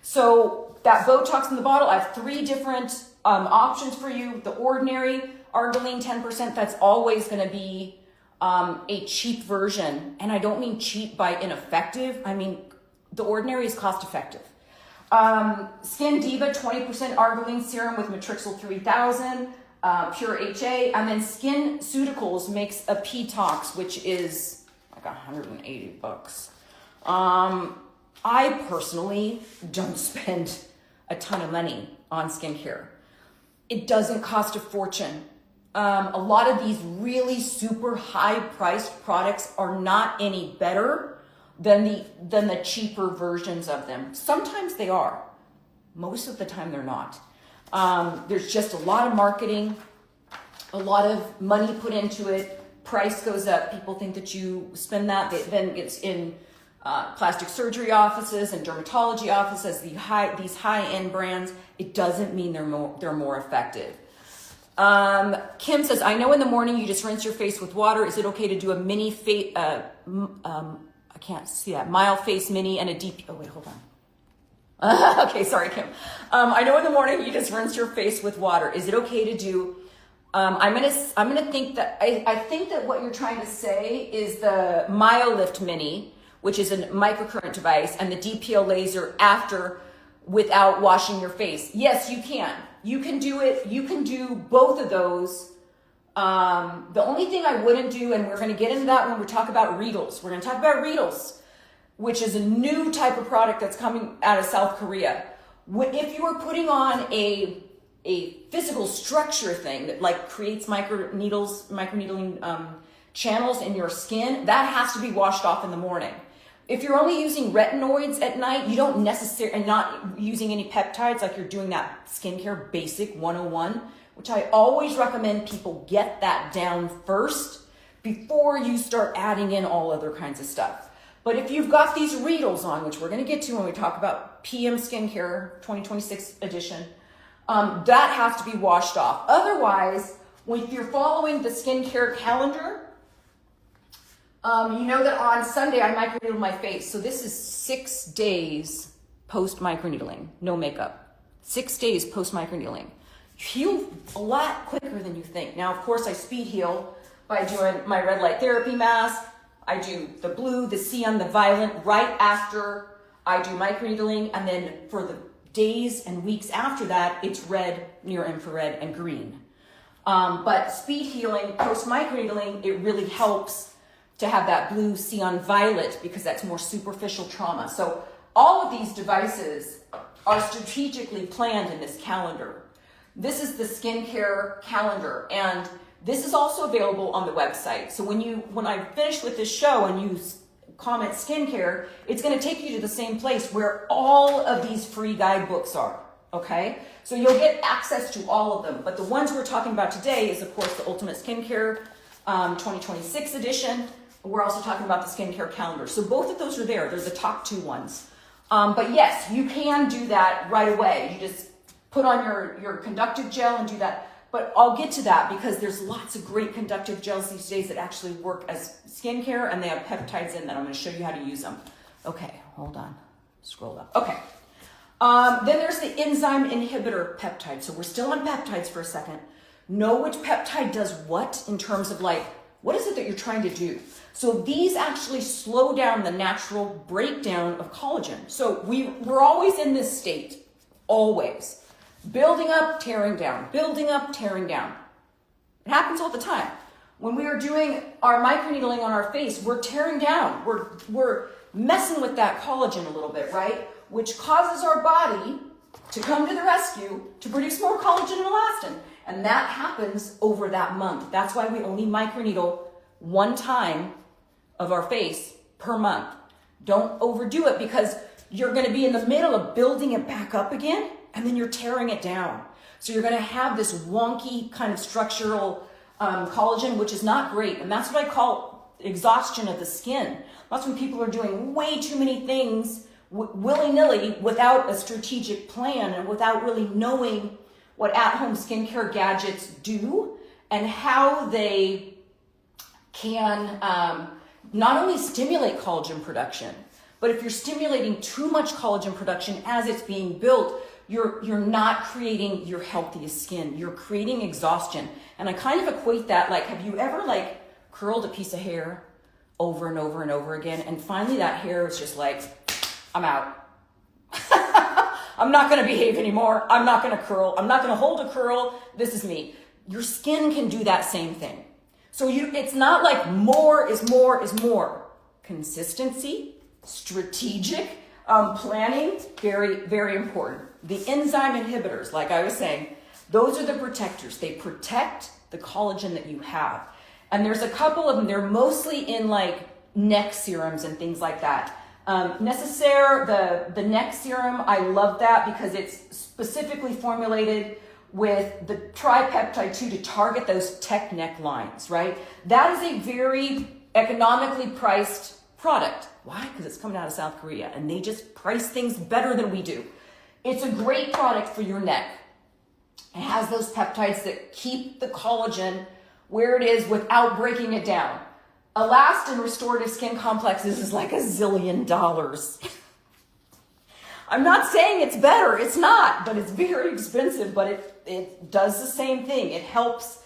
So that Botox in the bottle, I have 3 different options for you. The ordinary Arginine 10%, that's always going to be a cheap version. And I don't mean cheap by ineffective. I mean, the ordinary is cost effective. Skin Diva 20% Arginine serum with Matrixyl 3000, pure HA. And then Skin Suticals makes a P-Tox, which is like $180. I personally don't spend a ton of money on skincare. It doesn't cost a fortune. A lot of these really super high priced products are not any better than the cheaper versions of them. Sometimes they are. Most of the time they're not. There's just a lot of marketing, a lot of money put into it. Price goes up. People think that you spend that, then it's in plastic surgery offices and dermatology offices, these high-end brands. It doesn't mean they're more effective. Kim says, I know in the morning you just rinse your face with water. Is it okay to do a mini face, I can't see that, mild face mini and a deep, oh wait, hold on. Okay, sorry, Kim. I know in the morning you just rinse your face with water. Is it okay to do, I'm gonna think that, I think that what you're trying to say is the MyoLift Mini, which is a microcurrent device, and the DPL laser after without washing your face. Yes, you can. You can do it. You can do both of those. The only thing I wouldn't do, and we're going to get into that when we talk about Retinoids. We're going to talk about Retinoids, which is a new type of product that's coming out of South Korea. If you are putting on a physical structure thing that like creates microneedling channels in your skin, that has to be washed off in the morning. If you're only using retinoids at night, you don't necessarily, and not using any peptides, like you're doing that skincare basic 101, which I always recommend people get that down first before you start adding in all other kinds of stuff. But if you've got these Retinoids on, which we're going to get to when we talk about PM Skincare 2026 edition, that has to be washed off. Otherwise, if you're following the skincare calendar, you know that on Sunday I microneedle my face. So this is 6 days post microneedling, no makeup. 6 days post microneedling. Heal a lot quicker than you think. Now, of course, I speed heal by doing my red light therapy mask. I do the blue, the cyan, the violet right after I do microneedling. And then for the days and weeks after that, it's red, near infrared, and green. But speed healing post microneedling, it really helps to have that blue, cyan, violet, because that's more superficial trauma. So all of these devices are strategically planned in this calendar. This is the skincare calendar, and this is also available on the website. So when I finish with this show and you comment skincare, it's going to take you to the same place where all of these free guidebooks are. Okay, so you'll get access to all of them, but the ones we're talking about today is, of course, the Ultimate Skincare 2026 edition. We're also talking about the skincare calendar. So both of those are there. They're the top 2 ones. But yes, you can do that right away. You just put on your conductive gel and do that. But I'll get to that because there's lots of great conductive gels these days that actually work as skincare, and they have peptides in that. I'm going to show you how to use them. Okay, hold on. Scroll up. Okay. Then there's the enzyme inhibitor peptide. So we're still on peptides for a second. Know which peptide does what in terms of like, what is it that you're trying to do? So these actually slow down the natural breakdown of collagen. So we're always in this state, always. Building up, tearing down, building up, tearing down. It happens all the time. When we are doing our microneedling on our face, we're tearing down. We're messing with that collagen a little bit, right? Which causes our body to come to the rescue to produce more collagen and elastin. And that happens over that month. That's why we only microneedle one time of our face per month. Don't overdo it because you're going to be in the middle of building it back up again, and then you're tearing it down. So you're going to have this wonky kind of structural collagen, which is not great. And that's what I call exhaustion of the skin. That's when people are doing way too many things willy-nilly without a strategic plan and without really knowing what at-home skincare gadgets do and how they can not only stimulate collagen production, but if you're stimulating too much collagen production as it's being built, you're not creating your healthiest skin. You're creating exhaustion. And I kind of equate that, like, have you ever like curled a piece of hair over and over and over again, and finally that hair is just like, I'm out. I'm not going to behave anymore. I'm not going to curl. I'm not going to hold a curl. This is me. Your skin can do that same thing. So it's not like more is more is more. Consistency, strategic planning, very, very important. The enzyme inhibitors, like I was saying, those are the protectors. They protect the collagen that you have. And there's a couple of them. They're mostly in like neck serums and things like that. Necessaire, the neck serum, I love that because it's specifically formulated with the tripeptide 2 to target those tech neck lines, right? That is a very economically priced product. Why? Because it's coming out of South Korea and they just price things better than we do. It's a great product for your neck. It has those peptides that keep the collagen where it is without breaking it down. Elastin restorative skin complexes is like $1 zillion. I'm not saying it's better, it's not, but it's very expensive, but it does the same thing. It helps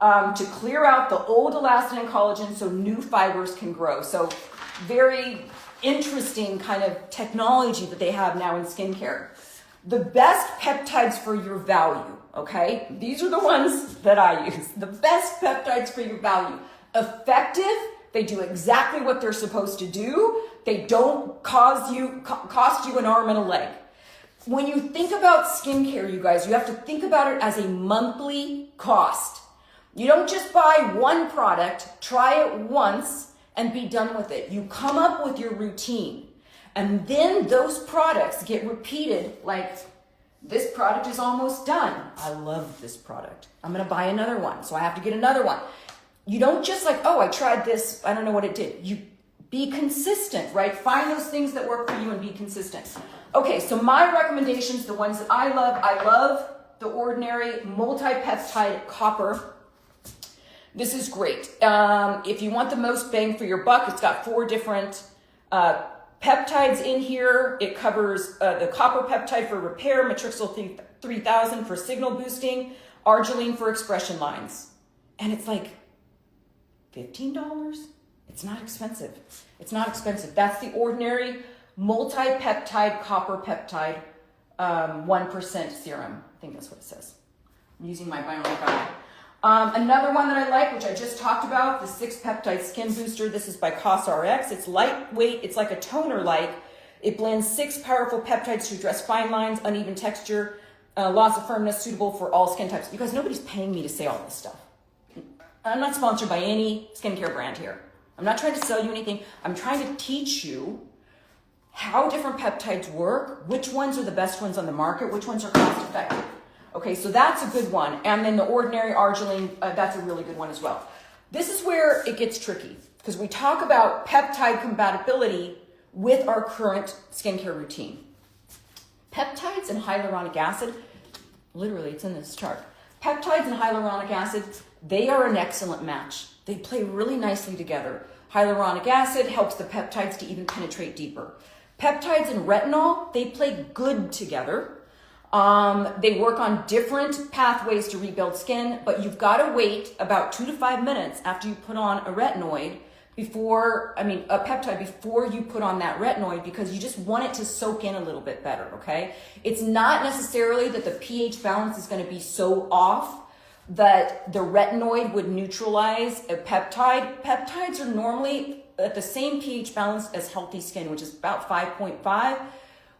to clear out the old elastin and collagen so new fibers can grow. So very interesting kind of technology that they have now in skincare. The best peptides for your value, okay? These are the ones that I use. The best peptides for your value. Effective, they do exactly what they're supposed to do. They don't cost you an arm and a leg. When you think about skincare, you guys, you have to think about it as a monthly cost. You don't just buy one product, try it once, and be done with it. You come up with your routine. And then those products get repeated, like this product is almost done. I love this product. I'm gonna buy another one, so I have to get another one. You don't just like, oh, I tried this, I don't know what it did. You be consistent, right? Find those things that work for you and be consistent. Okay, so my recommendations, the ones that I love the Ordinary multi-peptide copper. This is great. If you want the most bang for your buck, it's got 4 different peptides in here. It covers the copper peptide for repair, matrixyl 3000 for signal boosting, arginine for expression lines. And it's like $15. It's not expensive. It's not expensive. That's the Ordinary multi-peptide copper peptide 1% serum. I think that's what it says. I'm using my bionic eye. Another one that I like, which I just talked about, the 6-peptide skin booster. This is by CosRx. It's lightweight. It's like a toner-like. It blends 6 powerful peptides to address fine lines, uneven texture, loss of firmness, suitable for all skin types. Because nobody's paying me to say all this stuff. I'm not sponsored by any skincare brand here. I'm not trying to sell you anything. I'm trying to teach you how different peptides work, which ones are the best ones on the market, which ones are cost effective. Okay, so that's a good one. And then the Ordinary arginine, that's a really good one as well. This is where it gets tricky because we talk about peptide compatibility with our current skincare routine. Peptides and hyaluronic acid, literally it's in this chart. Peptides and hyaluronic acid, they are an excellent match. They play really nicely together. Hyaluronic acid helps the peptides to even penetrate deeper. Peptides and retinol, they play good together. They work on different pathways to rebuild skin, but you've got to wait about 2 to 5 minutes after you put on a retinoid a peptide before you put on that retinoid because you just want it to soak in a little bit better, okay? It's not necessarily that the pH balance is going to be so off that the retinoid would neutralize a peptide. Peptides are normally at the same pH balance as healthy skin, which is about 5.5.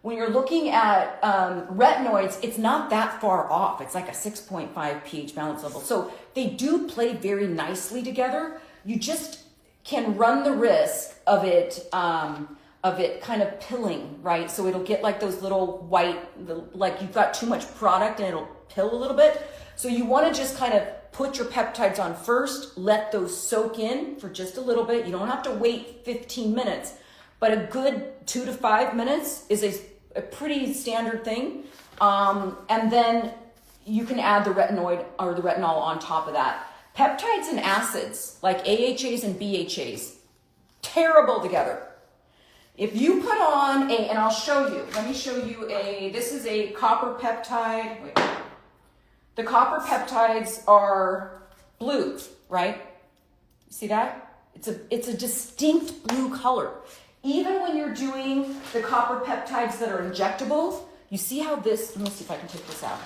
When you're looking at retinoids, it's not that far off. It's like a 6.5 pH balance level. So they do play very nicely together. You just can run the risk of it kind of pilling, right? So it'll get like those little white, like you've got too much product and it'll pill a little bit. So you want to just kind of put your peptides on first, let those soak in for just a little bit. You don't have to wait 15 minutes, but a good 2 to 5 minutes is a pretty standard thing. And then you can add the retinoid or the retinol on top of that. Peptides and acids like AHAs and BHAs, terrible together. If you put on and I'll show you, let me show you this is a copper peptide. Wait. The copper peptides are blue, right? See that? It's a distinct blue color. Even when you're doing the copper peptides that are injectable, you see how this, let me see if I can take this out.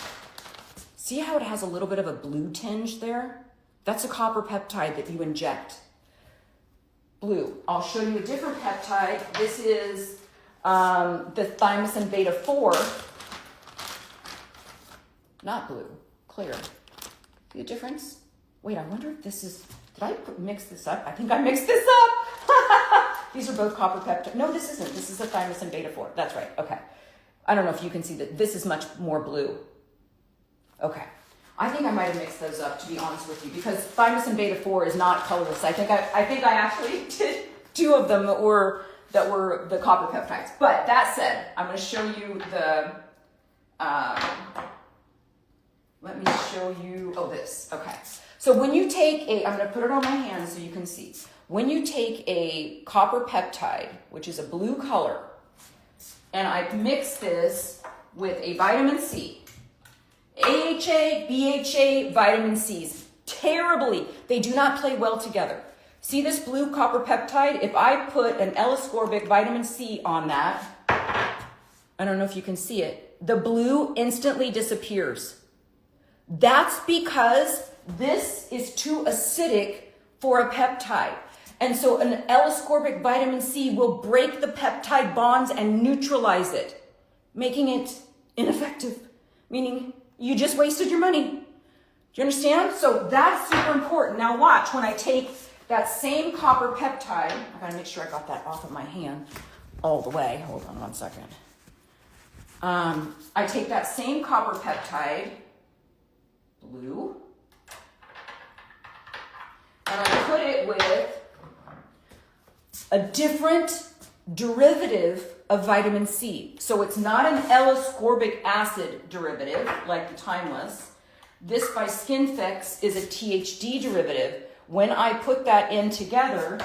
See how it has a little bit of a blue tinge there? That's a copper peptide that you inject. Blue. I'll show you a different peptide. This is the thymosin beta 4. Not blue, clear. See the difference? Wait, I wonder if this is, did I mix this up? I think I mixed this up. These are both copper peptides. No, this isn't. This is a thymosin beta 4. That's right. Okay. I don't know if you can see that this is much more blue. Okay. I think I might have mixed those up, to be honest with you, because thymosin beta 4 is not colorless. I think I actually did 2 of them that were the copper peptides. But that said, I'm going to show you the. Let me show you. Oh, this. Okay. So when you take I'm going to put it on my hand so you can see. When you take a copper peptide, which is a blue color, and I mix this with a vitamin C. AHA, BHA, vitamin C's, terribly. They do not play well together. See this blue copper peptide? If I put an L-ascorbic vitamin C on that, I don't know if you can see it, the blue instantly disappears. That's because this is too acidic for a peptide. And so an L-ascorbic vitamin C will break the peptide bonds and neutralize it, making it ineffective, meaning you just wasted your money. Do you understand? So that's super important. Now watch, when I take that same copper peptide, I gotta make sure I got that off of my hand all the way. Hold on one second. I take that same copper peptide, blue, and I put it with a different derivative of vitamin C. So it's not an L-ascorbic acid derivative like the Timeless. This by Skinfix is a THD derivative. When I put that in together,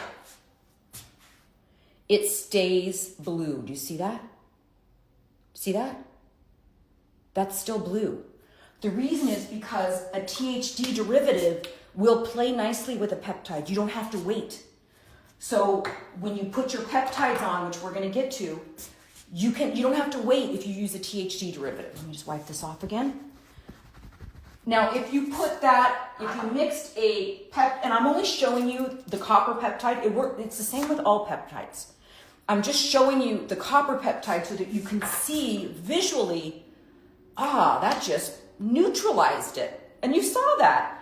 it stays blue. Do you see that? See that? That's still blue. The reason is because a THD derivative will play nicely with a peptide. You don't have to wait. So when you put your peptides on, which we're going to get to, you don't have to wait if you use a THD derivative. Let me just wipe this off again. Now, if you mixed and I'm only showing you the copper peptide. It's the same with all peptides. I'm just showing you the copper peptide so that you can see visually, that just neutralized it. And you saw that.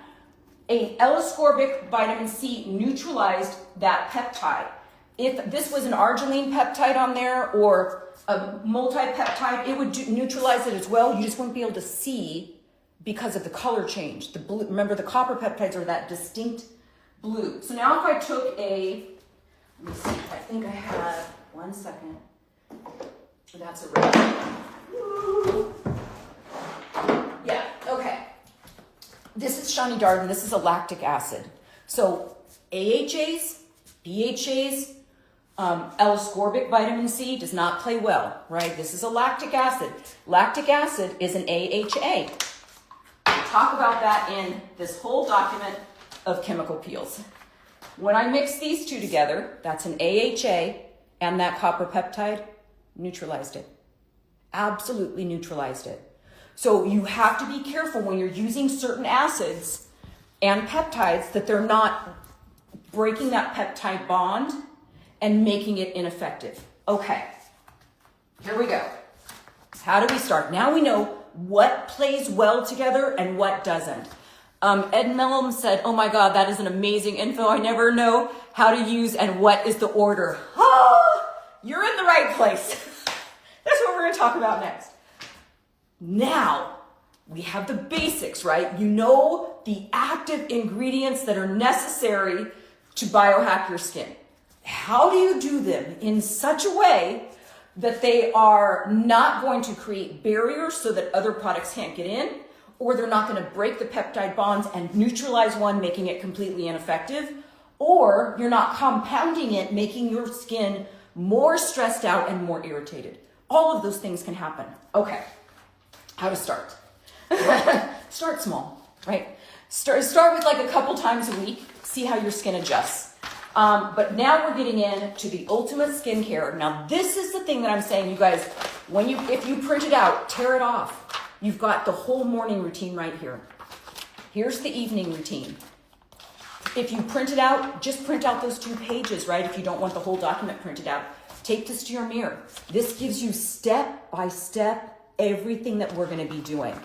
A L-ascorbic vitamin C neutralized that peptide. If this was an arginine peptide on there or a multi-peptide, it would neutralize it as well. You just wouldn't be able to see because of the color change. The blue, remember, the copper peptides are that distinct blue. So now if I took let me see, I think I have, one second. That's a red. Yeah, okay. This is Shani Darden. This is a lactic acid. So AHAs, BHAs, L-ascorbic vitamin C does not play well, right? This is a lactic acid. Lactic acid is an AHA. We talk about that in this whole document of chemical peels. When I mix these two together, that's an AHA, and that copper peptide neutralized it. Absolutely neutralized it. So you have to be careful when you're using certain acids and peptides that they're not breaking that peptide bond and making it ineffective. Okay, here we go. How do we start? Now we know what plays well together and what doesn't. Ed Mellum said, oh my God, that is an amazing info. I never know how to use and what is the order. You're in the right place. That's what we're going to talk about next. Now, we have the basics, right? You know the active ingredients that are necessary to biohack your skin. How do you do them in such a way that they are not going to create barriers so that other products can't get in, or they're not going to break the peptide bonds and neutralize one, making it completely ineffective, or you're not compounding it, making your skin more stressed out and more irritated. All of those things can happen. Okay, how to start? Start small, right? Start with like a couple times a week, see how your skin adjusts. But now we're getting into the ultimate skincare. Now this is the thing that I'm saying, you guys, if you print it out, tear it off. You've got the whole morning routine right here. Here's the evening routine. If you print it out, just print out those 2 pages, right? If you don't want the whole document printed out, take this to your mirror. This gives you step by step everything that we're going to be doing.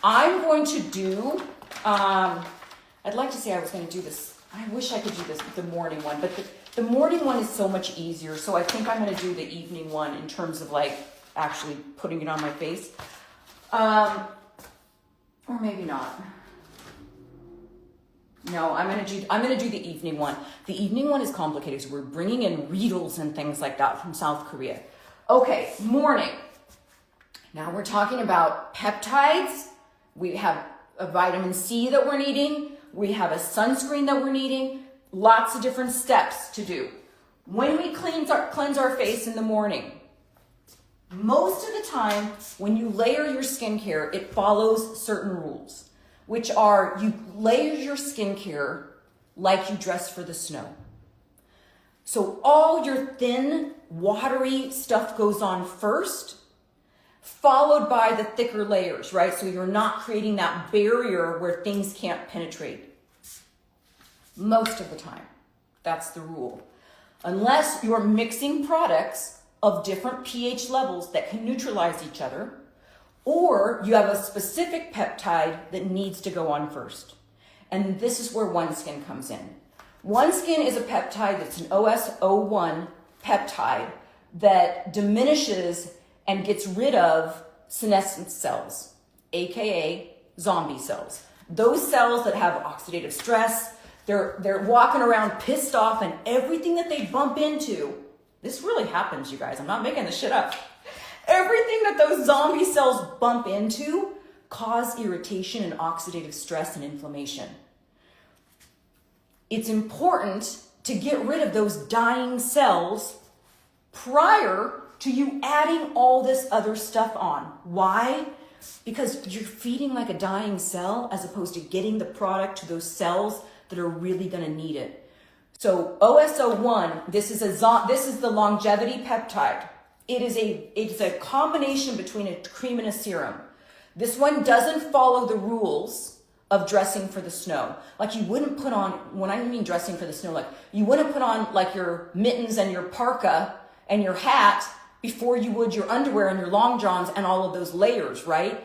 I'm going to do, I'd like to say I was going to do this. I wish I could do this, the morning one, but the morning one is so much easier. So I think I'm going to do the evening one in terms of like actually putting it on my face. Or maybe not. No, I'm gonna do the evening one. The evening one is complicated, so we're bringing in Retinoids and things like that from South Korea. Okay, morning. Now we're talking about peptides. We have a vitamin C that we're needing. We have a sunscreen that we're needing. Lots of different steps to do. When we cleanse our face in the morning, most of the time when you layer your skincare, it follows certain rules, which are you layer your skincare like you dress for the snow. So all your thin, watery stuff goes on first, followed by the thicker layers, right? So you're not creating that barrier where things can't penetrate. Most of the time, that's the rule. Unless you're mixing products of different pH levels that can neutralize each other, or you have a specific peptide that needs to go on first. And this is where OneSkin comes in. OneSkin is a peptide that's an OS01 peptide that diminishes and gets rid of senescent cells, aka zombie cells. Those cells that have oxidative stress, they're walking around pissed off, and everything that they bump into, this really happens, you guys. I'm not making this shit up. Everything that those zombie cells bump into cause irritation and oxidative stress and inflammation. It's important to get rid of those dying cells prior to you adding all this other stuff on. Why? Because you're feeding like a dying cell as opposed to getting the product to those cells that are really going to need it. So OS01, this is the longevity peptide. It's a combination between a cream and a serum. This one doesn't follow the rules of dressing for the snow. Like you wouldn't put on, when I mean dressing for the snow, like you wouldn't put on like your mittens and your parka and your hat before you would your underwear and your long johns and all of those layers, right?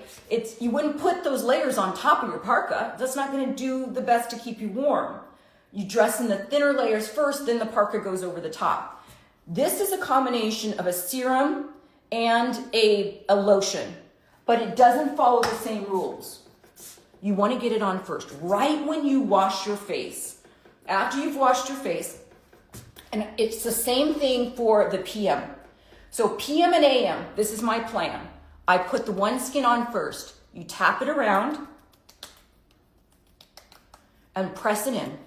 You wouldn't put those layers on top of your parka. That's not going to do the best to keep you warm. You dress in the thinner layers first, then the parka goes over the top. This is a combination of a serum and a lotion, but it doesn't follow the same rules. You want to get it on first, right when you wash your face. After you've washed your face, and it's the same thing for the PM. So PM and AM, this is my plan. I put the OneSkin on first. You tap it around and press it in.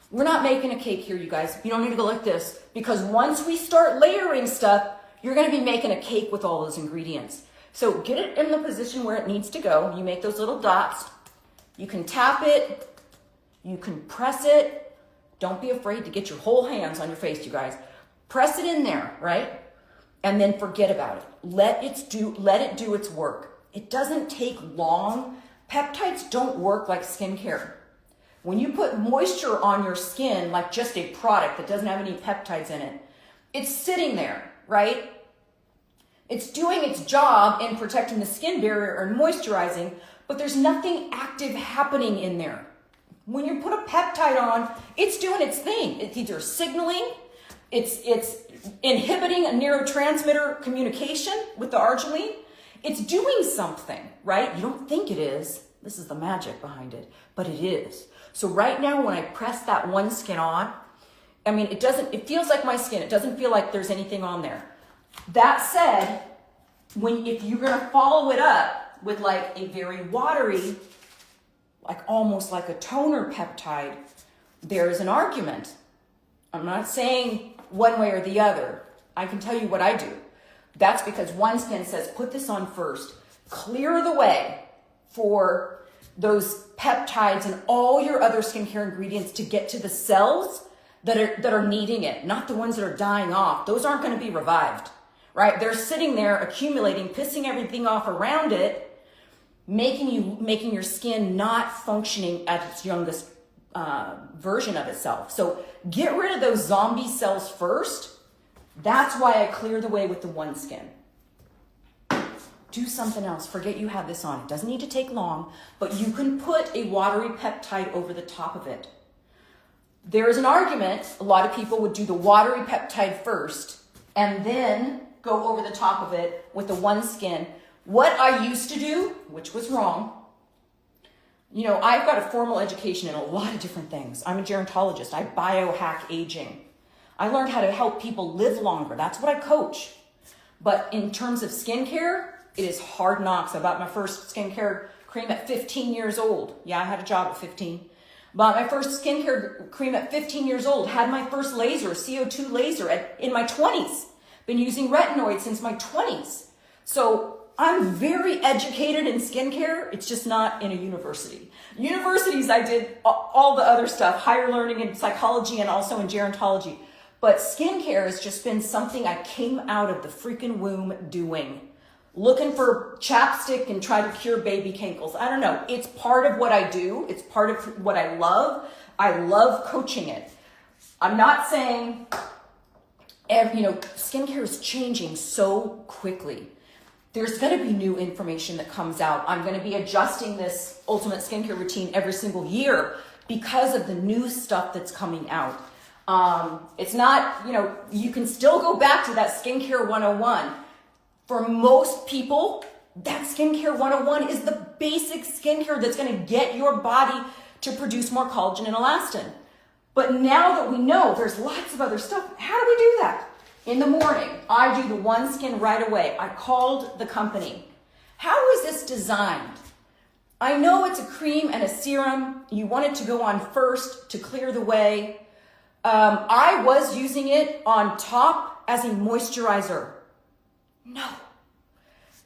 We're not making a cake here, you guys. You don't need to go like this, because once we start layering stuff, you're going to be making a cake with all those ingredients. So get it in the position where it needs to go. You make those little dots. You can tap it. You can press it. Don't be afraid to get your whole hands on your face, you guys. Press it in there, right? And then forget about it. Let it do its work. It doesn't take long. Peptides don't work like skincare. When you put moisture on your skin, like just a product that doesn't have any peptides in it, it's sitting there, right? It's doing its job in protecting the skin barrier and moisturizing, but there's nothing active happening in there. When you put a peptide on, it's doing its thing. It's either signaling, it's inhibiting a neurotransmitter communication with the arginine. It's doing something, right? You don't think it is. This is the magic behind it, but it is. So right now, when I press that OneSkin on, I mean, it feels like my skin. It doesn't feel like there's anything on there. That said, if you're gonna follow it up, with like a very watery, like almost like a toner peptide, there is an argument. I'm not saying one way or the other. I can tell you what I do. That's because OneSkin says, put this on first. Clear the way for those peptides and all your other skincare ingredients to get to the cells that are needing it, not the ones that are dying off. Those aren't going to be revived, right? They're sitting there accumulating, pissing everything off around it, making your skin not functioning at its youngest version of itself. So get rid of those zombie cells first. That's why I clear the way with the OneSkin. Do something else. Forget you have this on. It doesn't need to take long, but you can put a watery peptide over the top of it. There is an argument. A lot of people would do the watery peptide first and then go over the top of it with the OneSkin. What I used to do, which was wrong, I've got a formal education in a lot of different things. I'm a gerontologist. I biohack aging. I learned how to help people live longer. That's what I coach. But in terms of skincare, it is hard knocks. I bought my first skincare cream at 15 years old. Yeah, I had a job at 15. Bought my first skincare cream at 15 years old. Had my first laser, CO2 laser, in my 20s. Been using retinoids since my 20s. So I'm very educated in skincare. It's just not in a university. Universities, I did all the other stuff, higher learning in psychology and also in gerontology. But skincare has just been something I came out of the freaking womb doing. Looking for chapstick and try to cure baby cankles. I don't know. It's part of what I do. It's part of what I love. I love coaching it. I'm not saying, skincare is changing so quickly. There's going to be new information that comes out. I'm going to be adjusting this ultimate skincare routine every single year because of the new stuff that's coming out. It's not, you can still go back to that skincare 101. For most people, that skincare 101 is the basic skincare that's going to get your body to produce more collagen and elastin. But now that we know there's lots of other stuff, how do we do that? In the morning, I do the OneSkin right away. I called the company. How is this designed? I know it's a cream and a serum. You want it to go on first to clear the way. I was using it on top as a moisturizer. No,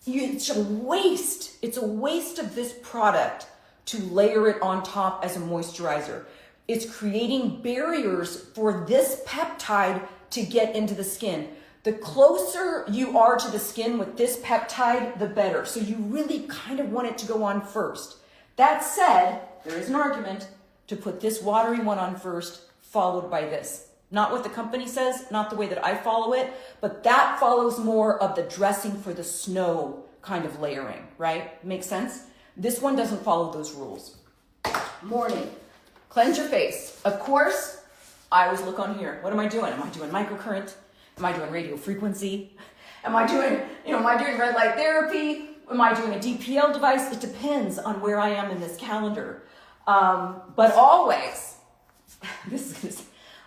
it's a waste. It's a waste of this product to layer it on top as a moisturizer. It's creating barriers for this peptide to get into the skin. The closer you are to the skin with this peptide, the better. So you really kind of want it to go on first. That said, there is an argument to put this watery one on first, followed by this. Not what the company says, not the way that I follow it, but that follows more of the dressing for the snow kind of layering, right? Makes sense? This one doesn't follow those rules. Morning, cleanse your face. Of course, I always look on here. What am I doing? Am I doing microcurrent? Am I doing radio frequency? Am I doing red light therapy? Am I doing a DPL device? It depends on where I am in this calendar. But always,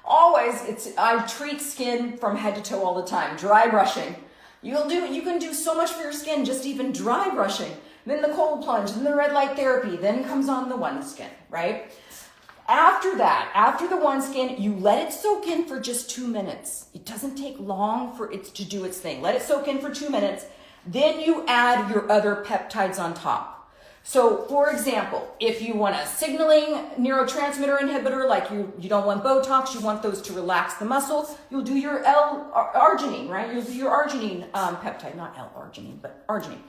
I treat skin from head to toe all the time. Dry brushing. You can do so much for your skin, just even dry brushing. Then the cold plunge, then the red light therapy, then comes on the OneSkin, right? After that, after the OneSkin, you let it soak in for just 2 minutes. It doesn't take long for it to do its thing. Let it soak in for 2 minutes. Then you add your other peptides on top. So, for example, if you want a signaling neurotransmitter inhibitor, like you don't want Botox, you want those to relax the muscle, you'll do your L-arginine, right? You'll do your arginine peptide, not L-arginine, but arginine.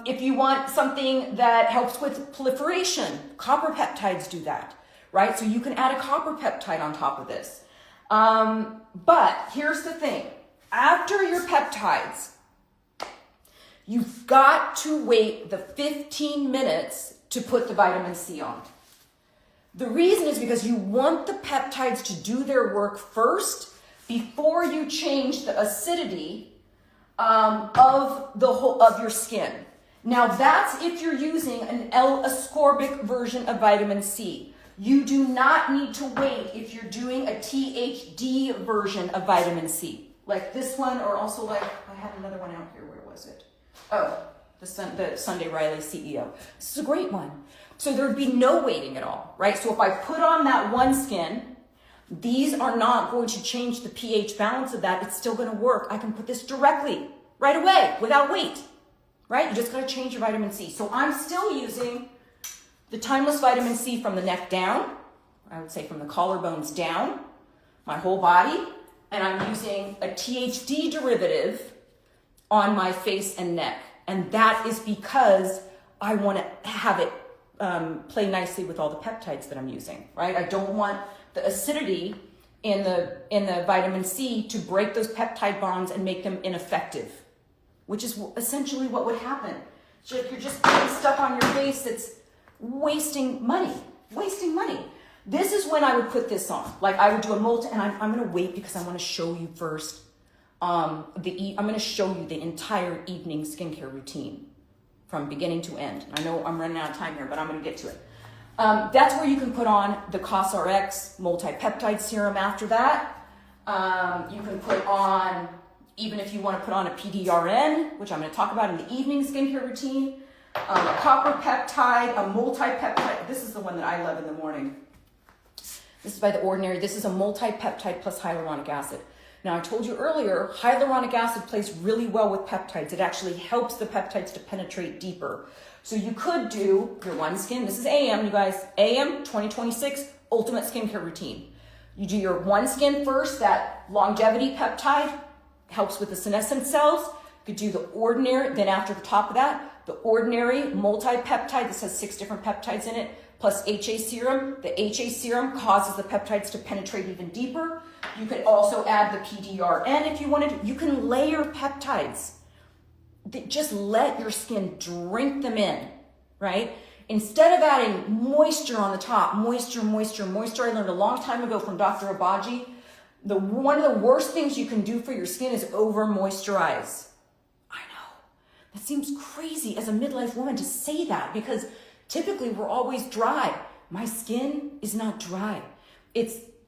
If you want something that helps with proliferation, copper peptides do that, right? So you can add a copper peptide on top of this. But here's the thing. After your peptides, you've got to wait the 15 minutes to put the vitamin C on. The reason is because you want the peptides to do their work first before you change the acidity of your skin. Now that's if you're using an L-ascorbic version of vitamin C. You do not need to wait if you're doing a THD version of vitamin C. Like this one, or also like, I had another one out here, where was it? Oh, the Sunday Riley CEO. This is a great one. So there'd be no waiting at all, right? So if I put on that OneSkin, these are not going to change the pH balance of that. It's still going to work. I can put this directly, right away, without wait, right? You just got to change your vitamin C. So I'm still using the Timeless Vitamin C from the neck down. I would say from the collarbones down, my whole body. And I'm using a THD derivative on my face and neck. And that is because I want to have it play nicely with all the peptides that I'm using, right? I don't want the acidity in the vitamin C to break those peptide bonds and make them ineffective, which is essentially what would happen. So if you're just getting stuff on your face, it's wasting money. This is when I would put this on. Like I would do a multi, and I'm going to wait because I want to show you first. I'm going to show you the entire evening skincare routine from beginning to end. I know I'm running out of time here, but I'm going to get to it. That's where you can put on the COSRX multi-peptide serum after that. You can put on, even if you want to put on a PDRN, which I'm going to talk about in the evening skincare routine, a copper peptide, a multi-peptide. This is the one that I love in the morning. This is by The Ordinary. This is a multi-peptide plus hyaluronic acid. Now, I told you earlier, hyaluronic acid plays really well with peptides. It actually helps the peptides to penetrate deeper. So you could do your OneSkin. This is AM, you guys. AM 2026 Ultimate Skincare Routine. You do your OneSkin first, that longevity peptide helps with the senescent cells. You could do the Ordinary, then after the top of that, the Ordinary multi-peptide. This has 6 different peptides in it, plus HA serum. The HA serum causes the peptides to penetrate even deeper. You could also add the PDRN if you wanted. You can layer peptides. Just let your skin drink them in, right? Instead of adding moisture on the top, moisture. I learned a long time ago from Dr. Abaji, one of the worst things you can do for your skin is over moisturize. I know. That seems crazy as a midlife woman to say that because typically we're always dry. My skin is not dry.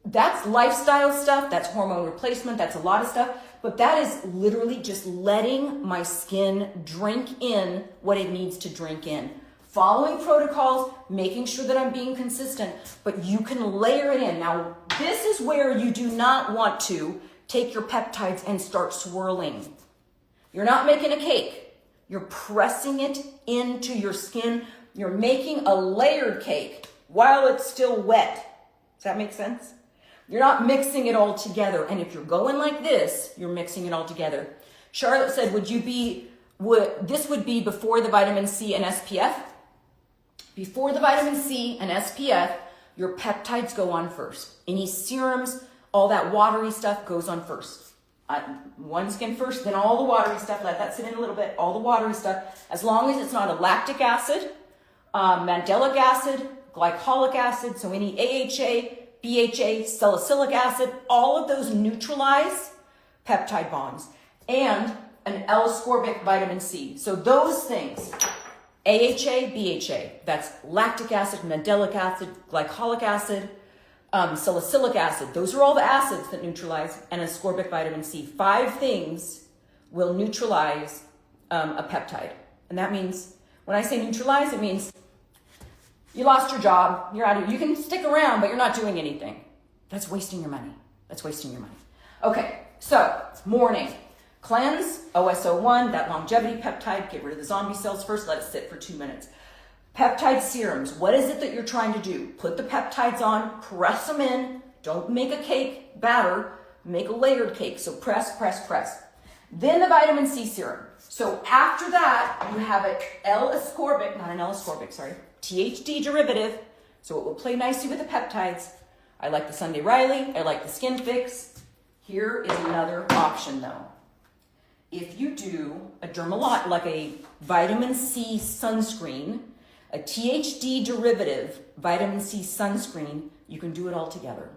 That's lifestyle stuff, that's hormone replacement, that's a lot of stuff, but that is literally just letting my skin drink in what it needs to drink in. Following protocols, making sure that I'm being consistent, but you can layer it in. Now, this is where you do not want to take your peptides and start swirling. You're not making a cake. You're pressing it into your skin. You're making a layered cake while it's still wet. Does that make sense? You're not mixing it all together. And if you're going like this, you're mixing it all together. Charlotte said, this would be before the vitamin C and SPF? Before the vitamin C and SPF, your peptides go on first. Any serums, all that watery stuff goes on first. OneSkin first, then all the watery stuff. Let that sit in a little bit, all the watery stuff. As long as it's not a lactic acid, mandelic acid, glycolic acid, so any AHA, BHA, salicylic acid, all of those neutralize peptide bonds, and an L-ascorbic vitamin C. So those things, AHA, BHA, that's lactic acid, mandelic acid, glycolic acid, salicylic acid. Those are all the acids that neutralize an ascorbic vitamin C. 5 things will neutralize a peptide. And that means, when I say neutralize, it means you lost your job, you're out of, you can stick around, but you're not doing anything. That's wasting your money. Okay, so morning. Cleanse, OSO1, that longevity peptide, get rid of the zombie cells first, let it sit for 2 minutes. Peptide serums, what is it that you're trying to do? Put the peptides on, press them in, don't make a cake batter, make a layered cake. So press. Then the vitamin C serum. So after that, you have an L-ascorbic, not an L-ascorbic, sorry, THD derivative, so it will play nicely with the peptides. I like the Sunday Riley, I like the Skin Fix. Here is another option though. If you do a Dermalot, like a vitamin C sunscreen, a THD derivative vitamin C sunscreen, you can do it all together.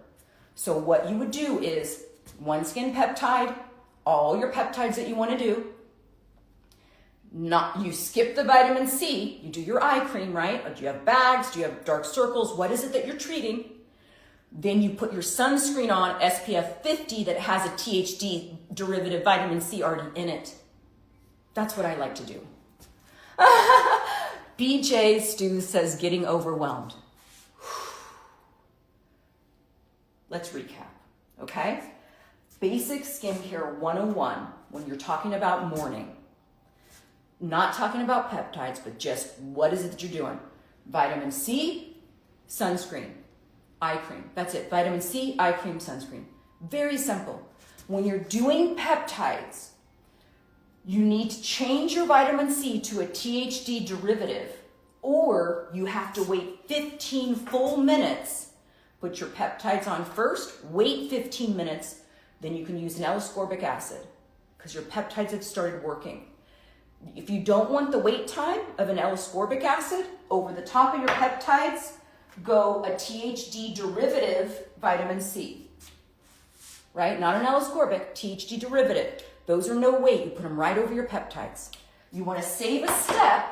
So what you would do is OneSkin peptide, all your peptides that you want to do. You skip the vitamin C, you do your eye cream, right? Do you have bags? Do you have dark circles? What is it that you're treating? Then you put your sunscreen on, SPF 50, that has a THD derivative vitamin C already in it. That's what I like to do. BJ Stu says getting overwhelmed. Let's recap, okay? Basic skincare 101 when you're talking about morning. Not talking about peptides, but just what is it that you're doing? Vitamin C, sunscreen, eye cream. That's it. Vitamin C, eye cream, sunscreen. Very simple. When you're doing peptides, you need to change your vitamin C to a THD derivative, or you have to wait 15 full minutes. Put your peptides on first, wait 15 minutes, then you can use an L-ascorbic acid because your peptides have started working. If you don't want the wait time of an L-ascorbic acid, over the top of your peptides, go a THD derivative vitamin C. Right? Not an L-ascorbic, THD derivative. Those are no wait. You put them right over your peptides. You want to save a step,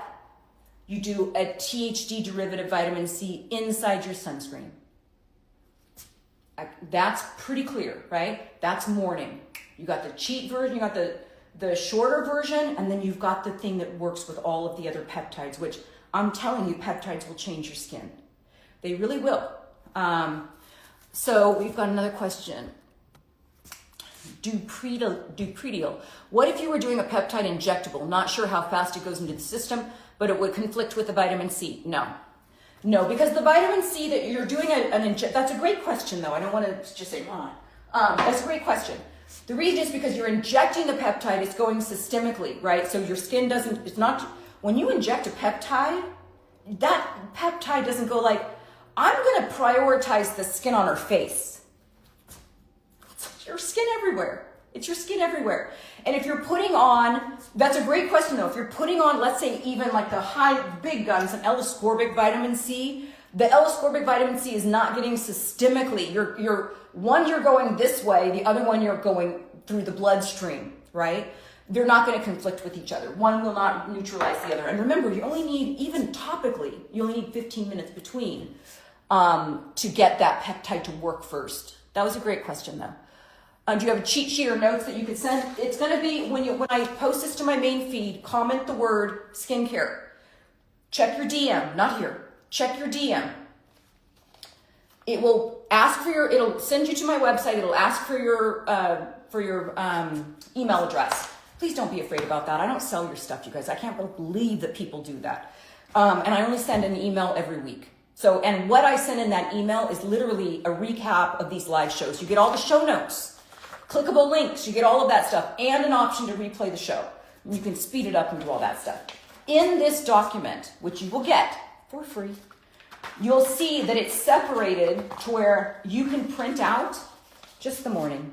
you do a THD derivative vitamin C inside your sunscreen. That's pretty clear, right? That's morning. You got the cheat version, you got the shorter version, and then you've got the thing that works with all of the other peptides, which I'm telling you, peptides will change your skin. They really will. So we've got another question. Dupredial. What if you were doing a peptide injectable? Not sure how fast it goes into the system, but it would conflict with the vitamin C. No, because the vitamin C that you're doing that's a great question though. I don't want to just say, that's a great question. The reason is because you're injecting the peptide, it's going systemically, right? So your skin when you inject a peptide, that peptide doesn't go like, I'm going to prioritize the skin on her face. It's your skin everywhere. It's your skin everywhere. And if you're putting on, that's a great question though. If you're putting on, let's say even like the big guns, an L-ascorbic vitamin C, the L-ascorbic vitamin C is not getting systemically. You're going this way, the other one you're going through the bloodstream, right? They're not going to conflict with each other. One will not neutralize the other. And remember, you only need, even topically, you only need 15 minutes between to get that peptide to work first. That was a great question though. Do you have a cheat sheet or notes that you could send? It's going to be, when I post this to my main feed, comment the word skincare. Check your DM, not here. Check your DM. It will ask it'll send you to my website. It'll ask for your email address. Please don't be afraid about that. I don't sell your stuff, you guys. I can't believe that people do that. And I only send an email every week. And what I send in that email is literally a recap of these live shows. You get all the show notes. Clickable links, you get all of that stuff, and an option to replay the show. You can speed it up and do all that stuff. In this document, which you will get for free, you'll see that it's separated to where you can print out just the morning,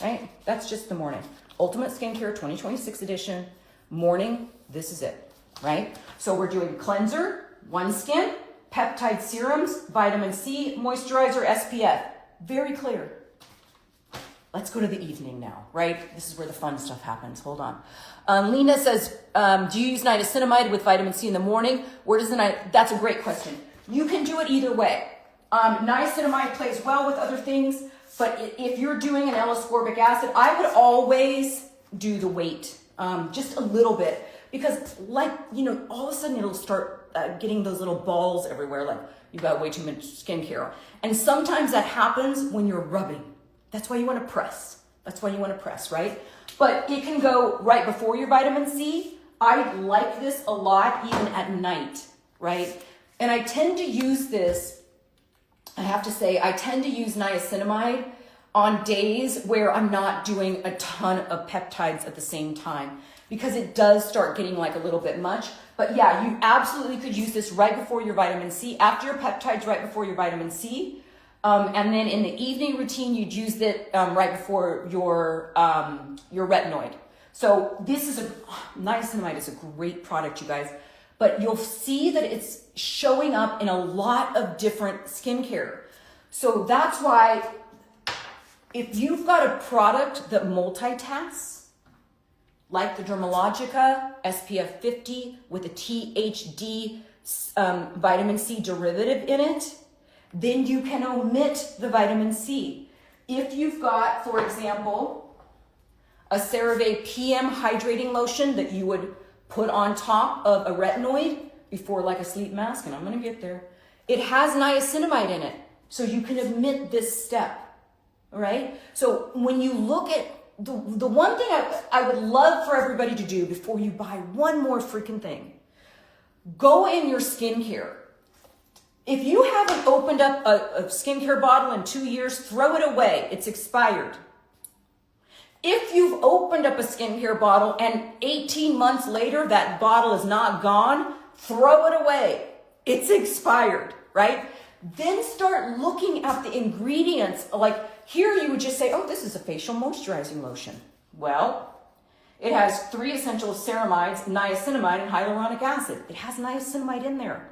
right? That's just the morning. Ultimate Skincare 2026 edition, morning, this is it, right? So we're doing cleanser, one skin, peptide serums, vitamin C, moisturizer, SPF. Very clear. Let's go to the evening now, right? This is where the fun stuff happens. Hold on. Lena says, do you use niacinamide with vitamin C in the morning? That's a great question. You can do it either way. Niacinamide plays well with other things, but if you're doing an L-ascorbic acid, I would always do the weight, just a little bit, because all of a sudden it'll start getting those little balls everywhere, like you've got way too much skincare. And sometimes that happens when you're rubbing. That's why you want to press. Right? But it can go right before your vitamin C. I like this a lot, even at night, right? And I tend to use this, I have to say, I tend to use niacinamide on days where I'm not doing a ton of peptides at the same time, because it does start getting like a little bit much. But yeah, you absolutely could use this right before your vitamin C, after your peptides, right before your vitamin C. And then in the evening routine, you'd use it right before your retinoid. So niacinamide is a great product, you guys. But you'll see that it's showing up in a lot of different skincare. So that's why if you've got a product that multitasks, like the Dermalogica SPF 50 with a THD vitamin C derivative in it, then you can omit the vitamin C. If you've got, for example, a CeraVe PM hydrating lotion that you would put on top of a retinoid before like a sleep mask, and I'm gonna get there. It has niacinamide in it, so you can omit this step, all right? So when you look at the one thing I would love for everybody to do before you buy one more freaking thing, go in your skincare. If you haven't opened up a skincare bottle in 2 years, throw it away. It's expired. If you've opened up a skincare bottle and 18 months later that bottle is not gone, throw it away. It's expired, right? Then start looking at the ingredients. Like here you would just say, oh, this is a facial moisturizing lotion. Well, it has 3 essential ceramides, niacinamide, and hyaluronic acid. It has niacinamide in there.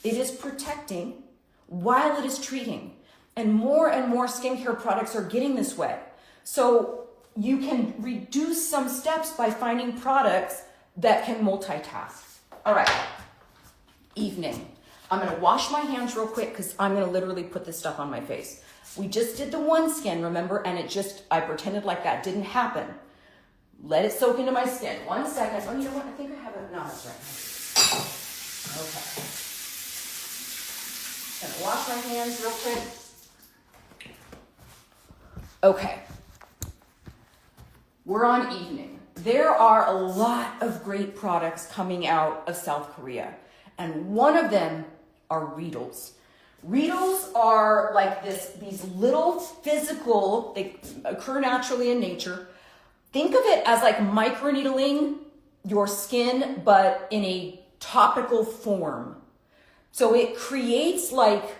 It is protecting while it is treating. And more skincare products are getting this way. So you can reduce some steps by finding products that can multitask. All right, evening. I'm gonna wash my hands real quick because I'm gonna literally put this stuff on my face. We just did the OneSkin, remember? And I pretended like that didn't happen. Let it soak into my skin. 1 second. Oh, you know what? I think I have it. No, that's right. Okay. Gonna wash my hands real quick. Okay. We're on evening. There are a lot of great products coming out of South Korea, and one of them are Retinoids. Retinoids are like these little physical, they occur naturally in nature. Think of it as like microneedling your skin, but in a topical form. So it creates like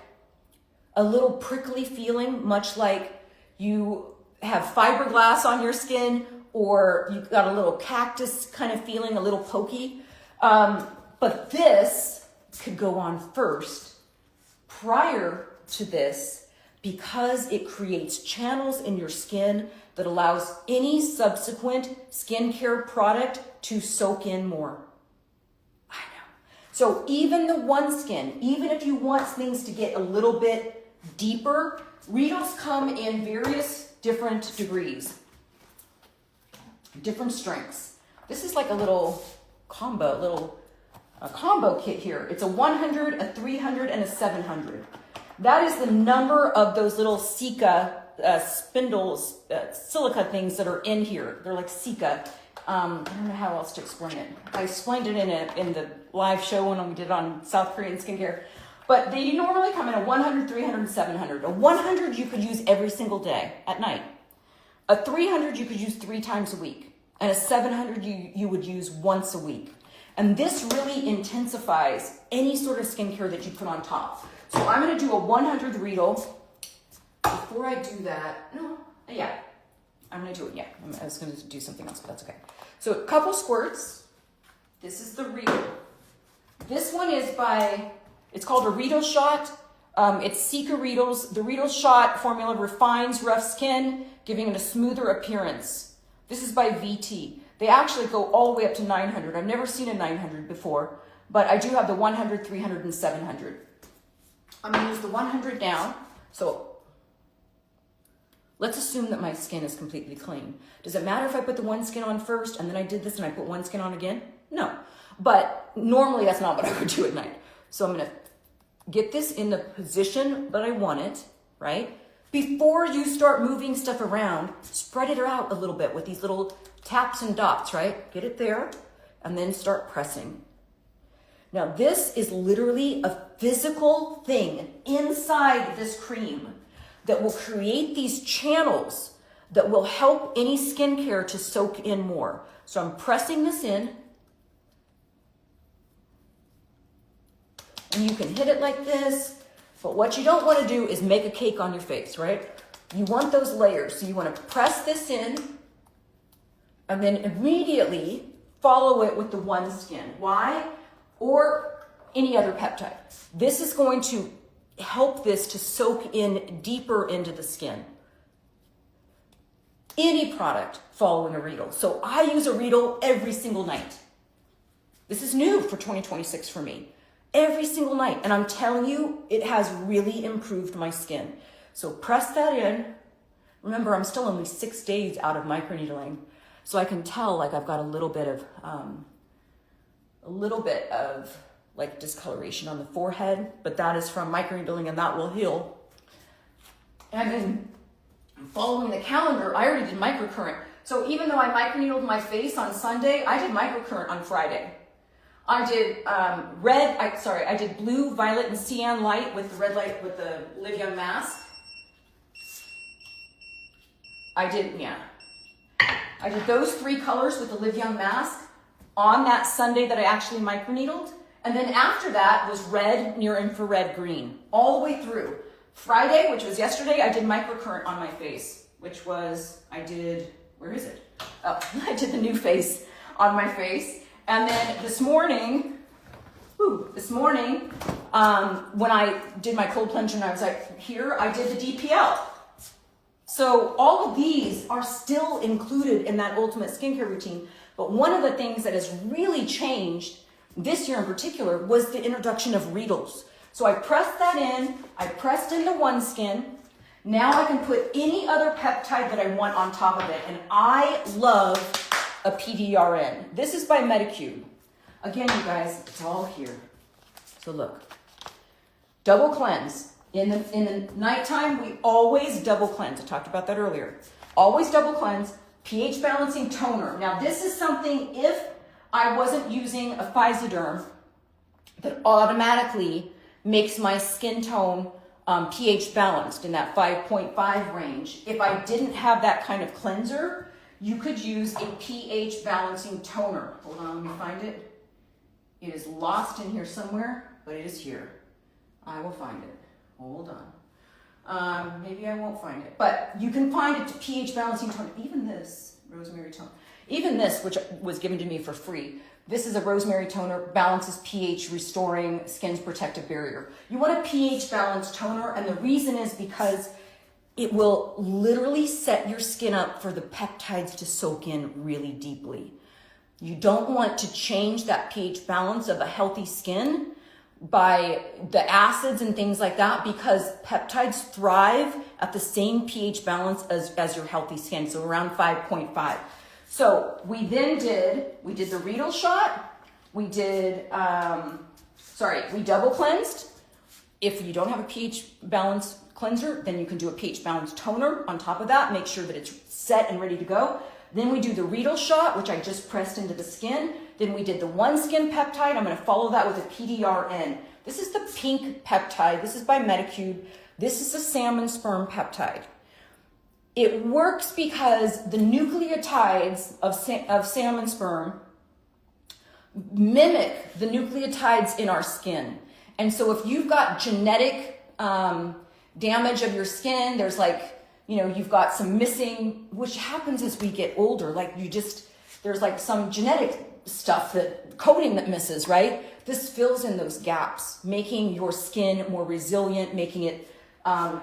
a little prickly feeling, much like you have fiberglass on your skin, or you've got a little cactus kind of feeling, a little pokey. But this could go on first prior to this because it creates channels in your skin that allows any subsequent skincare product to soak in more. I know. So even the OneSkin, even if you want things to get a little bit deeper, Retinoids come in various different degrees, different strengths. This is like a little combo, a combo kit here. It's a 100, a 300, and a 700. That is the number of those little Sika spindles, silica things that are in here. They're like Sika. I don't know how else to explain it. I explained it in the live show when we did it on South Korean skincare. But they normally come in a 100, 300, and 700. A 100 you could use every single day at night. A 300 you could use 3 times a week. And a 700 you would use once a week. And this really intensifies any sort of skincare that you put on top. So I'm going to do a 100 Retinoid. Before I do that, I'm going to do it, I was going to do something else, but that's okay. So a couple squirts. This is the Retinoid. This one is it's called a Retinoid shot. It's Sika Retinoids. The Retinoid shot formula refines rough skin, giving it a smoother appearance. This is by VT. They actually go all the way up to 900. I've never seen a 900 before, but I do have the 100, 300, and 700. I'm going to use the 100 now. So let's assume that my skin is completely clean. Does it matter if I put the OneSkin on first and then I did this and I put OneSkin on again? No. But normally that's not what I would do at night. So I'm going to get this in the position that I want it, right? Before you start moving stuff around, spread it out a little bit with these little taps and dots, right? Get it there and then start pressing. Now this is literally a physical thing inside this cream that will create these channels that will help any skincare to soak in more. So I'm pressing this in. And you can hit it like this, but what you don't want to do is make a cake on your face, right? You want those layers. So you want to press this in and then immediately follow it with the OneSkin. Why? Or any other peptide. This is going to help this to soak in deeper into the skin. Any product following a Retinoid. So I use a Retinoid every single night. This is new for 2026 for me. Every single night. And I'm telling you, it has really improved my skin. So press that in. Remember, I'm still only 6 days out of microneedling. So I can tell like I've got a little bit of a little bit of like discoloration on the forehead, but that is from microneedling and that will heal. And then following the calendar, I already did microcurrent. So even though I microneedled my face on Sunday, I did microcurrent on Friday. I did I did blue, violet, and cyan light with the red light with the Live Young mask. I did those 3 colors with the Live Young mask on that Sunday that I actually microneedled. And then after that was red, near infrared green, all the way through. Friday, which was yesterday, I did microcurrent on my face, which was, where is it? Oh, I did the new face on my face. And then this morning, when I did my cold plunge and I was like, here, I did the DPL. So all of these are still included in that ultimate skincare routine. But one of the things that has really changed this year in particular was the introduction of Retinoids. So I pressed that in, I pressed in the OneSkin. Now I can put any other peptide that I want on top of it. And I love a PDRN. This is by Medicube. Again, you guys, it's all here. So look, double cleanse. In the nighttime, we always double cleanse. I talked about that earlier. Always double cleanse, pH balancing toner. Now this is something, if I wasn't using a Physoderm, that automatically makes my skin tone pH balanced in that 5.5 range. If I didn't have that kind of cleanser, you could use a pH balancing toner. Hold on, let me find it. It is lost in here somewhere, but it is here. I will find it. Hold on. Maybe I won't find it, but you can find it to pH balancing toner. Even this rosemary toner, even this, which was given to me for free. This is a rosemary toner, balances pH, restoring skin's protective barrier. You want a pH balanced toner, and the reason is because it will literally set your skin up for the peptides to soak in really deeply. You don't want to change that pH balance of a healthy skin by the acids and things like that, because peptides thrive at the same pH balance as your healthy skin, so around 5.5. So we then did the Retinoid shot. We did, we double cleansed. If you don't have a pH balance cleanser, then you can do a pH balance toner on top of that. Make sure that it's set and ready to go. Then we do the Retinoid shot, which I just pressed into the skin. Then we did the OneSkin peptide. I'm going to follow that with a PDRN. This is the pink peptide. This is by Medicube. This is a salmon sperm peptide. It works because the nucleotides of salmon sperm mimic the nucleotides in our skin. And so if you've got genetic damage of your skin, there's you've got some missing, which happens as we get older. There's some genetic stuff, coding that misses, right? This fills in those gaps, making your skin more resilient, making it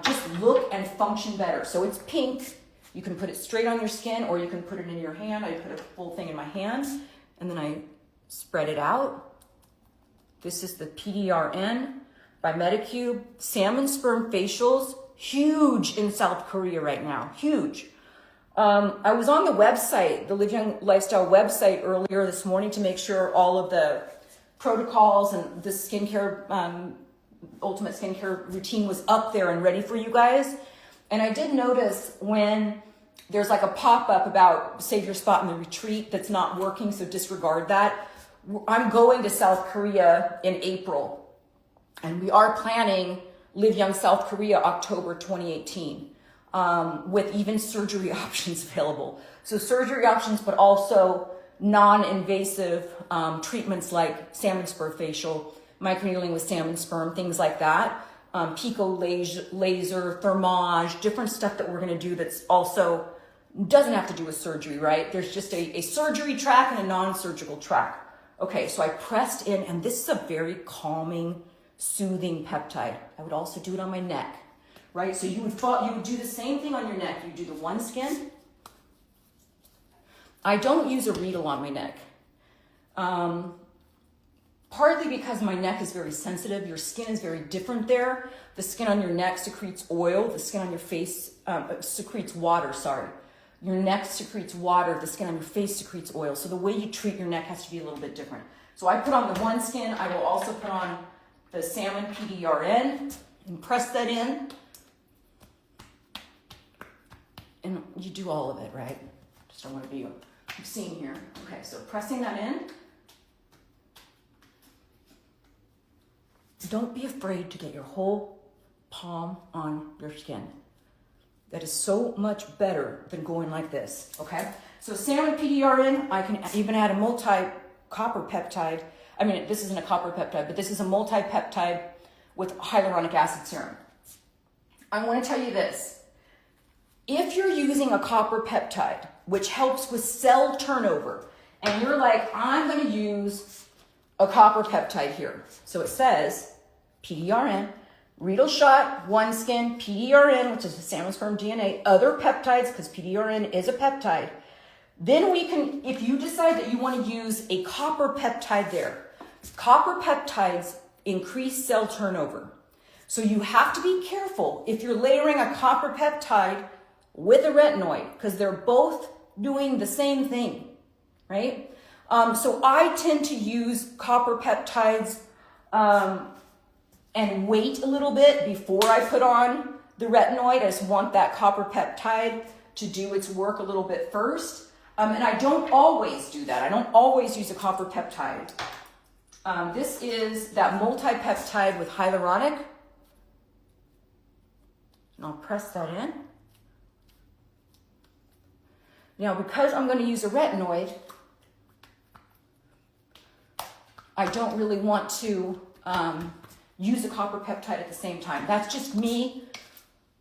just look and function better. So it's pink. You can put it straight on your skin, or you can put it in your hand. I put a full thing in my hand, and then I spread it out. This is the PDRN by Medicube. Salmon sperm facials, huge in South Korea right now, huge. I was on the website, the Live Young Lifestyle website earlier this morning to make sure all of the protocols and the skincare, ultimate skincare routine was up there and ready for you guys. And I did notice when there's a pop-up about save your spot in the retreat that's not working, so disregard that. I'm going to South Korea in April, and we are planning Live Young South Korea October 2018. With even surgery options available. So surgery options, but also non-invasive treatments like salmon sperm facial, microneedling with salmon sperm, things like that. Pico laser, thermage, different stuff that we're going to do that's also doesn't have to do with surgery, right? There's just a surgery track and a non-surgical track. Okay, so I pressed in, and this is a very calming, soothing peptide. I would also do it on my neck. Right, so you would do the same thing on your neck. You do the OneSkin. I don't use a Retinoid on my neck. Partly because my neck is very sensitive. Your skin is very different there. The skin on your neck secretes oil. The skin on your face secretes water, Your neck secretes water. The skin on your face secretes oil. So the way you treat your neck has to be a little bit different. So I put on the OneSkin. I will also put on the Salmon PDRN and press that in. And you do all of it, right? Just don't want to be seen here. Okay, so pressing that in. Don't be afraid to get your whole palm on your skin. That is so much better than going like this, okay? So Salmon PDRN, I can even add a multi-copper peptide. I mean, this isn't a copper peptide, but this is a multi-peptide with hyaluronic acid serum. I want to tell you this. If you're using a copper peptide, which helps with cell turnover, and you're like, I'm going to use a copper peptide here. So it says PDRN, Retal Shot, OneSkin, PDRN, which is the salmon sperm DNA, other peptides, because PDRN is a peptide. Then we can, if you decide that you want to use a copper peptide there, copper peptides increase cell turnover. So you have to be careful if you're layering a copper peptide with a retinoid, because they're both doing the same thing, right? So I tend to use copper peptides and wait a little bit before I put on the retinoid. I just want that copper peptide to do its work a little bit first. And I don't always do that. I don't always use a copper peptide. This is that multi-peptide with hyaluronic. And I'll press that in. Now, because I'm going to use a retinoid, I don't really want to use a copper peptide at the same time. That's just me,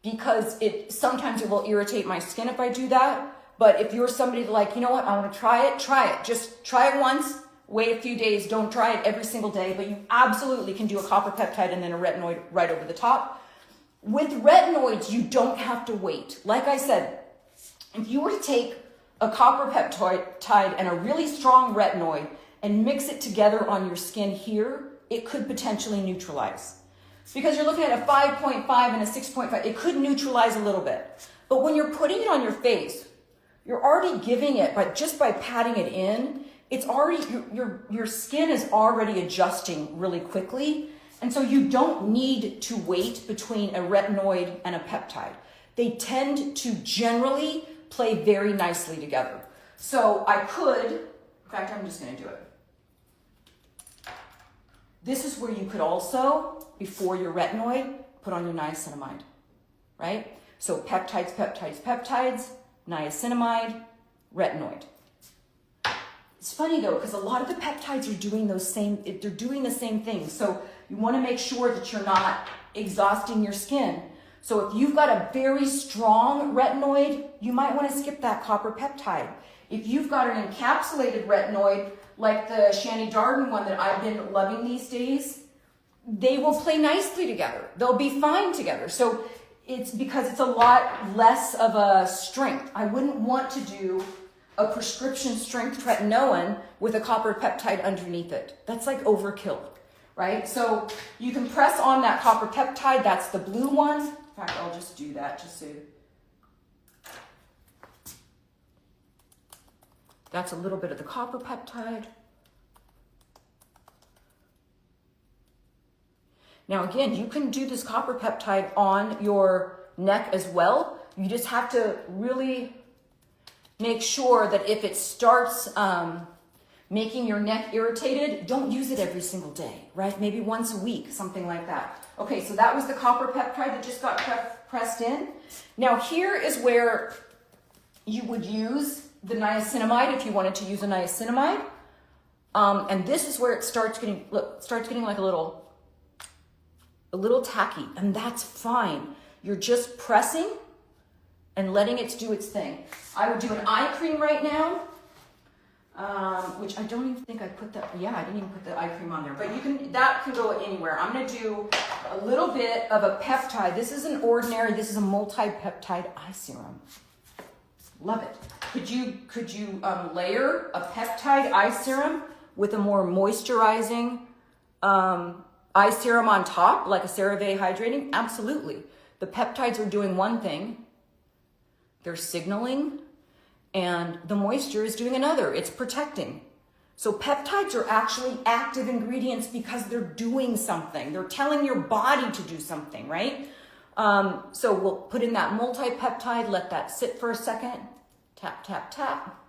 because sometimes it will irritate my skin if I do that. But if you're somebody like, you know what, I want to try it, try it. Just try it once, wait a few days, don't try it every single day, but you absolutely can do a copper peptide and then a retinoid right over the top. With retinoids, you don't have to wait. Like I said, if you were to take a copper peptide and a really strong retinoid and mix it together on your skin here, it could potentially neutralize. Because you're looking at a 5.5 and a 6.5, it could neutralize a little bit. But when you're putting it on your face, you're already giving it, but just by patting it in, it's already, your skin is already adjusting really quickly. And so you don't need to wait between a retinoid and a peptide. They tend to generally play very nicely together. So I could, in fact, I'm just going to do it. This is where you could also, before your retinoid, put on your niacinamide, right? So peptides, peptides, peptides, niacinamide, retinoid. It's funny though, because a lot of the peptides are doing the same thing. So you want to make sure that you're not exhausting your skin. So if you've got a very strong retinoid, you might want to skip that copper peptide. If you've got an encapsulated retinoid, like the Shani Darden one that I've been loving these days, they will play nicely together. They'll be fine together. So it's because it's a lot less of a strength. I wouldn't want to do a prescription strength tretinoin with a copper peptide underneath it. That's like overkill, right? So you can press on that copper peptide. That's the blue one. In fact, I'll just do that just so. That's a little bit of the copper peptide. Now again, you can do this copper peptide on your neck as well. You just have to really make sure that if it starts making your neck irritated, don't use it every single day, right? Maybe once a week, something like that. Okay, so that was the copper peptide that just got pressed in. Now here is where you would use the niacinamide if you wanted to use a niacinamide. And this is where it starts getting like a little tacky, and that's fine. You're just pressing and letting it do its thing. I would do an eye cream right now, which I don't even think I put that. Yeah, I didn't even put the eye cream on there, but that can go anywhere. I'm going to do a little bit of a peptide. This is this is a multi-peptide eye serum. Love it. Could you layer a peptide eye serum with a more moisturizing eye serum on top, like a CeraVe hydrating? Absolutely. The peptides are doing one thing. They're signaling, and the moisture is doing another. It's protecting. So peptides are actually active ingredients because they're doing something. They're telling your body to do something, right? So we'll put in that multi-peptide, let that sit for a second. Tap, tap, tap.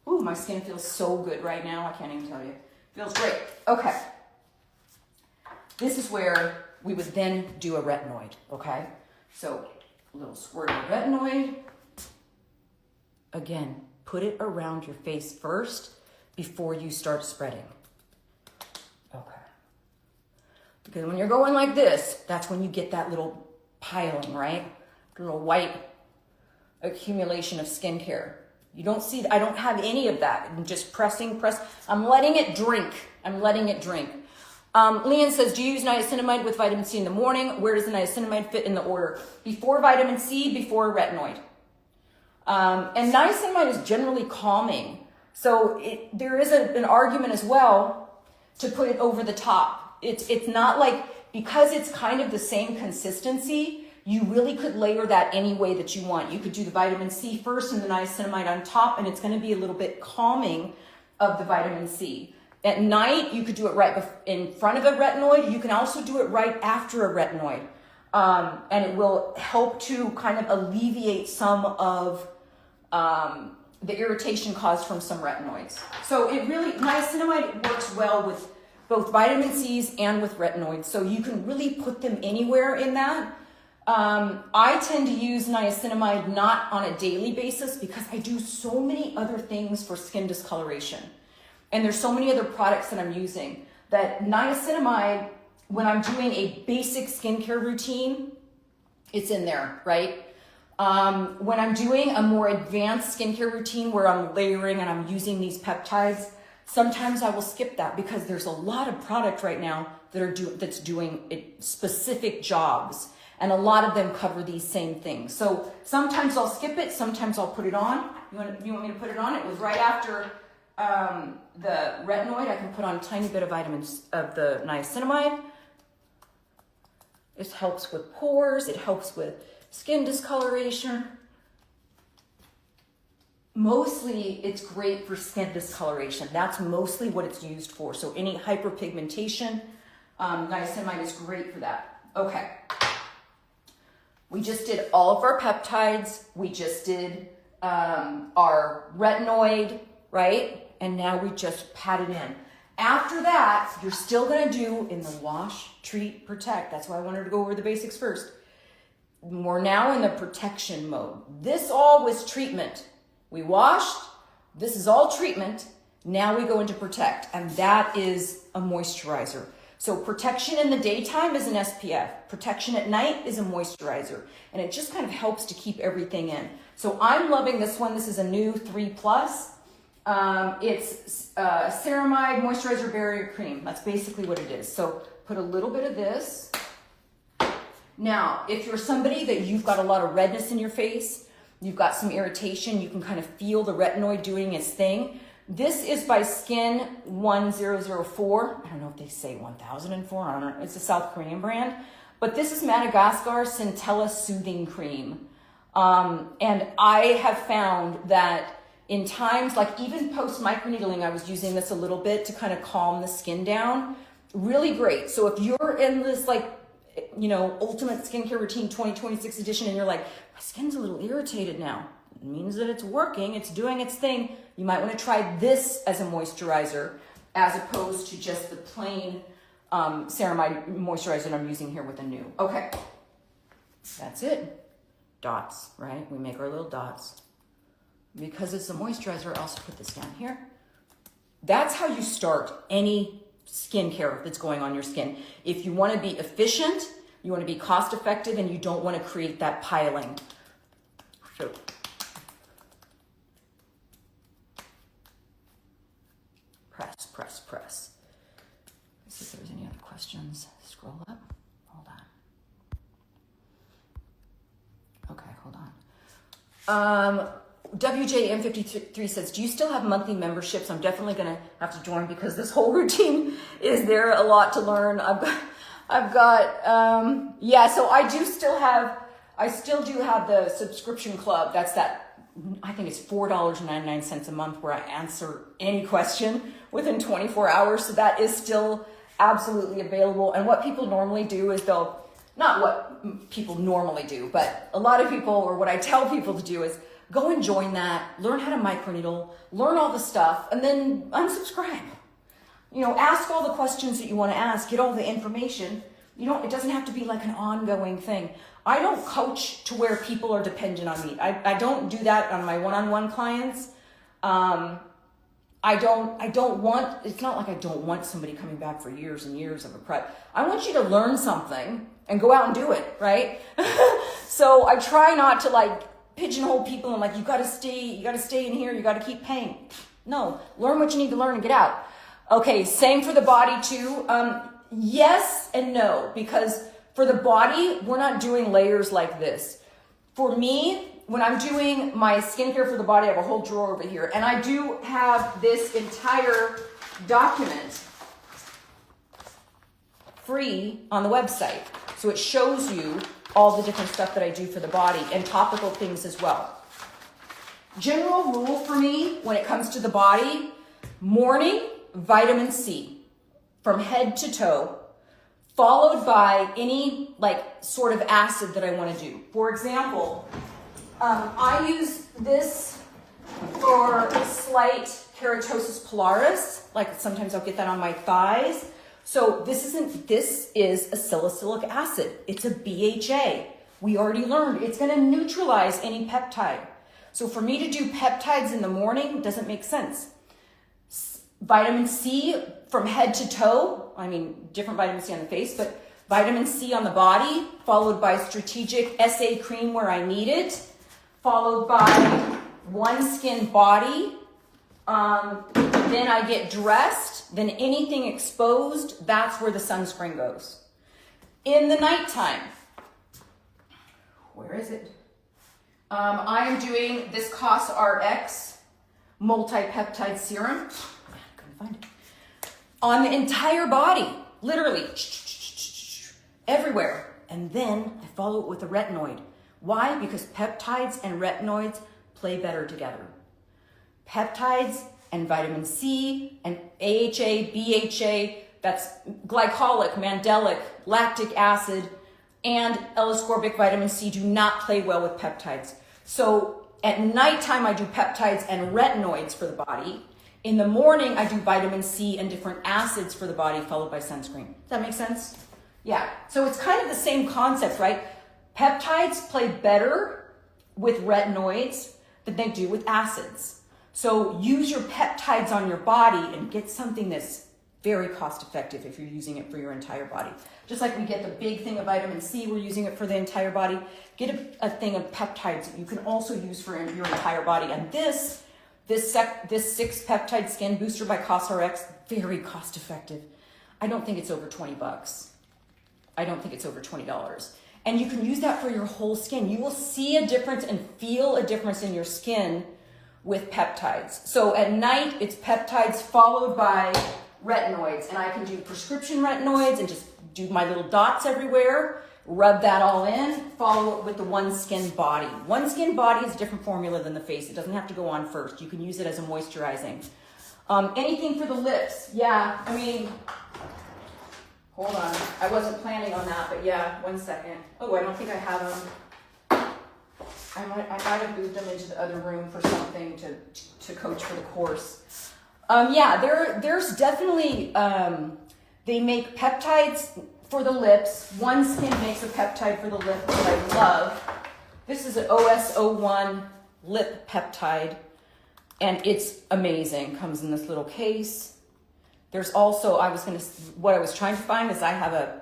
Ooh, my skin feels so good right now. I can't even tell you. Feels great. Okay. This is where we would then do a retinoid, okay? So a little squirt of retinoid. Again, put it around your face first before you start spreading. Okay. Because when you're going like this, that's when you get that little piling, right? A little white accumulation of skincare. You don't see, I don't have any of that. I'm just press. I'm letting it drink. Leanne says, do you use niacinamide with vitamin C in the morning? Where does the niacinamide fit in the order? Before vitamin C, before retinoid. And niacinamide is generally calming. So there is an argument as well to put it over the top. It's not like, because it's kind of the same consistency, you really could layer that any way that you want. You could do the vitamin C first and the niacinamide on top, and it's going to be a little bit calming of the vitamin C. At night, you could do it right in front of a retinoid. You can also do it right after a retinoid. And it will help to kind of alleviate some of the irritation caused from some retinoids. So niacinamide works well with both vitamin C's and with retinoids. So you can really put them anywhere in that. I tend to use niacinamide not on a daily basis because I do so many other things for skin discoloration. And there's so many other products that I'm using that niacinamide, when I'm doing a basic skincare routine, it's in there, right? When I'm doing a more advanced skincare routine where I'm layering and I'm using these peptides, sometimes I will skip that because there's a lot of product right now that's doing specific jobs. And a lot of them cover these same things. So sometimes I'll skip it, sometimes I'll put it on. You want me to put it on? It was right after the retinoid. I can put on a tiny bit of the niacinamide. It helps with pores. It helps with skin discoloration. Mostly it's great for skin discoloration. That's mostly what it's used for. So any hyperpigmentation, niacinamide is great for that. Okay. We just did all of our peptides. We just did our retinoid, right? And now we just pat it in. After that, you're still gonna do in the wash, treat, protect. That's why I wanted to go over the basics first. We're now in the protection mode. This all was treatment. We washed, this is all treatment. Now we go into protect, and that is a moisturizer. So protection in the daytime is an SPF. Protection at night is a moisturizer. And it just kind of helps to keep everything in. So I'm loving this one. This is a new 3+. It's ceramide moisturizer barrier cream. That's basically what it is. So put a little bit of this. Now, if you're somebody that you've got a lot of redness in your face, you've got some irritation, you can kind of feel the retinoid doing its thing. This is by Skin 1004. I don't know if they say 1004. I don't know. It's a South Korean brand. But this is Madagascar Centella Soothing Cream. And I have found that in times, like even post microneedling, I was using this a little bit to kind of calm the skin down. Really great. So if you're in this Ultimate Skincare Routine 2026 edition and you're like, my skin's a little irritated now. It means that it's working, it's doing its thing. You might want to try this as a moisturizer as opposed to just the plain ceramide moisturizer that I'm using here with the new. Okay, that's it. Dots, right? We make our little dots. Because it's a moisturizer, I also put this down here. That's how you start any skincare that's going on your skin. If you want to be efficient, you want to be cost effective, and you don't want to create that piling. So, press. Let's see if there's any other questions. Scroll up. Hold on. Okay, hold on. WJM53 says, do you still have monthly memberships? I'm definitely going to have to join because this whole routine is there a lot to learn. I've got, so I still do have the subscription club. That's that I think it's $4.99 a month where I answer any question within 24 hours. So that is still absolutely available. And what people normally do is not what people normally do, but a lot of people, or what I tell people to do is go and join that, learn how to microneedle, learn all the stuff, and then unsubscribe. Ask all the questions that you want to ask, get all the information. It doesn't have to be like an ongoing thing. I don't coach to where people are dependent on me. I don't do that on my one-on-one clients. It's not like I don't want somebody coming back for years and years of a prep. I want you to learn something and go out and do it, right? So I try not to pigeonhole people and you gotta stay in here, you gotta keep paying. No, learn what you need to learn and get out. Okay, same for the body too. Yes and no, because for the body, we're not doing layers like this. For me, when I'm doing my skincare for the body, I have a whole drawer over here, and I do have this entire document free on the website. So it shows you all the different stuff that I do for the body and topical things as well. General rule for me when it comes to the body, morning, vitamin C from head to toe, followed by any sort of acid that I want to do. For example, I use this for slight keratosis pilaris. Sometimes I'll get that on my thighs. So this is a salicylic acid. It's a BHA. We already learned it's going to neutralize any peptide. So for me to do peptides in the morning doesn't make sense. Vitamin C from head to toe, different vitamin C on the face, but vitamin C on the body, followed by strategic SA cream where I need it, followed by One Skin body. Then I get dressed, then anything exposed, that's where the sunscreen goes. In the nighttime, where is it? I am doing this COSRX multi-peptide serum. Find it. On the entire body, literally everywhere. And then I follow it with a retinoid. Why? Because peptides and retinoids play better together. Peptides and vitamin C and AHA, BHA, that's glycolic, mandelic, lactic acid, and L-ascorbic vitamin C do not play well with peptides. So at nighttime, I do peptides and retinoids for the body. In the morning, I do vitamin C and different acids for the body, followed by sunscreen. Does that make sense? Yeah. So it's kind of the same concept, right? Peptides play better with retinoids than they do with acids. So use your peptides on your body and get something that's very cost effective if you're using it for your entire body. Just like we get the big thing of vitamin C, we're using it for the entire body. Get a thing of peptides that you can also use for your entire body. And this 6 peptide skin booster by COSRX, very cost effective. I don't think it's over $20. I don't think it's over $20. And you can use that for your whole skin. You will see a difference and feel a difference in your skin with peptides. So at night, it's peptides followed by retinoids. And I can do prescription retinoids and just do my little dots everywhere, rub that all in, follow it with the One Skin body. One Skin body is a different formula than the face. It doesn't have to go on first. You can use it as a moisturizing. Anything for the lips. Yeah, hold on. I wasn't planning on that, but yeah, 1 second. Oh, I don't think I have them. I might have moved them into the other room for something to coach for the course. There's definitely, they make peptides for the lips. One Skin makes a peptide for the lip that I love. This is an OS01 lip peptide, and it's amazing. Comes in this little case. There's also, what I was trying to find is I have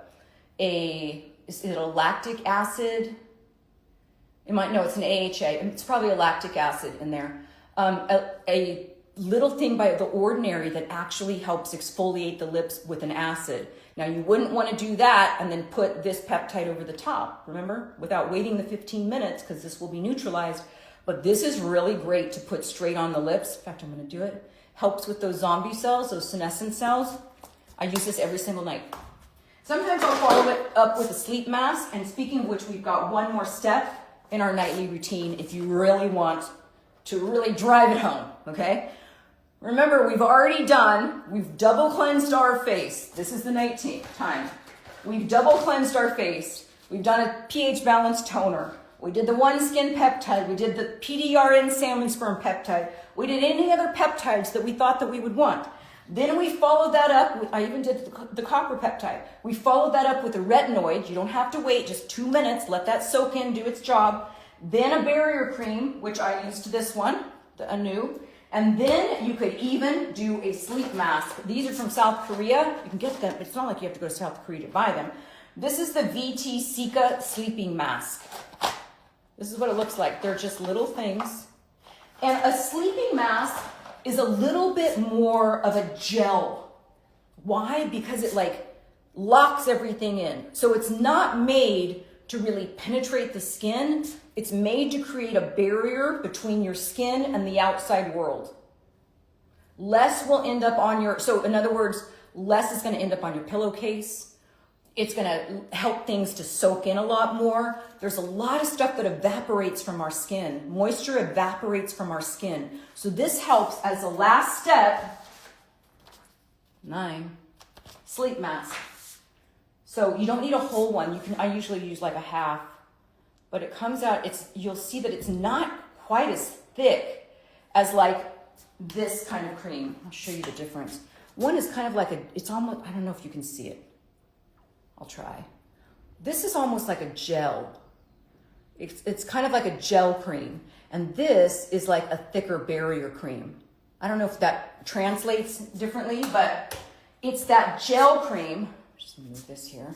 is it a lactic acid? It's an AHA. It's probably a lactic acid in there. A little thing by The Ordinary that actually helps exfoliate the lips with an acid. Now, you wouldn't want to do that and then put this peptide over the top, remember? Without waiting the 15 minutes, because this will be neutralized. But this is really great to put straight on the lips. In fact, I'm going to do it. Helps with those zombie cells, those senescent cells. I use this every single night. Sometimes I'll follow it up with a sleep mask. And speaking of which, we've got one more step in our nightly routine if you really want to really drive it home, okay? Remember, we've double cleansed our face. This is the 19th time. We've double cleansed our face. We've done a pH balanced toner. We did the One Skin peptide. We did the PDRN salmon sperm peptide. We did any other peptides that we thought that we would want. Then we followed that up. I even did the copper peptide. We followed that up with a retinoid. You don't have to wait just 2 minutes. Let that soak in, do its job. Then a barrier cream, which I used this one, a new. And then you could even do a sleep mask. These are from South Korea. You can get them. It's not like you have to go to South Korea to buy them. This is the VT Sika sleeping mask. This is what it looks like. They're just little things. And a sleeping mask is a little bit more of a gel. Why? Because it like locks everything in. So it's not made to really penetrate the skin. It's made to create a barrier between your skin and the outside world. Less will end up on your, so in other words, less is going to end up on your pillowcase. It's going to help things to soak in a lot more. There's a lot of stuff that evaporates from our skin. Moisture evaporates from our skin. So this helps as a last step. 9, sleep mask. So you don't need a whole one. I usually use like a half, but it comes out, you'll see that it's not quite as thick as like this kind of cream. I'll show you the difference. One is kind of like it's almost, I don't know if you can see it. I'll try. This is almost like a gel. It's kind of like a gel cream. And this is like a thicker barrier cream. I don't know if that translates differently, but it's that gel cream. Just move this here.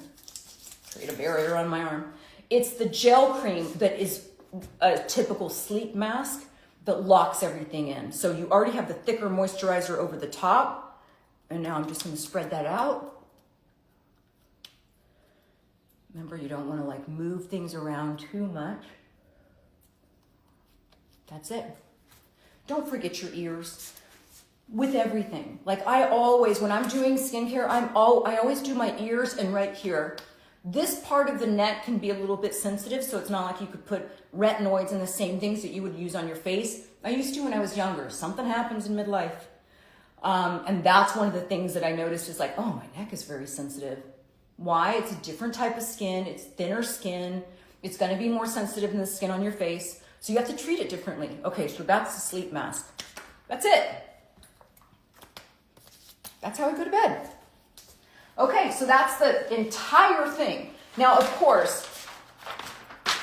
Create a barrier on my arm. It's the gel cream that is a typical sleep mask that locks everything in. So you already have the thicker moisturizer over the top. And now I'm just going to spread that out. Remember, you don't want to like move things around too much. That's it. Don't forget your ears with everything. Like I always, when I'm doing skincare, I always do my ears and right here. This part of the neck can be a little bit sensitive, so it's not like you could put retinoids and the same things that you would use on your face. I used to when I was younger. Something happens in midlife. And that's one of the things that I noticed is like, oh, my neck is very sensitive. Why? It's a different type of skin. It's thinner skin. It's going to be more sensitive than the skin on your face. So you have to treat it differently. Okay, so that's the sleep mask. That's it. That's how I go to bed. Okay, so that's the entire thing. Now, of course,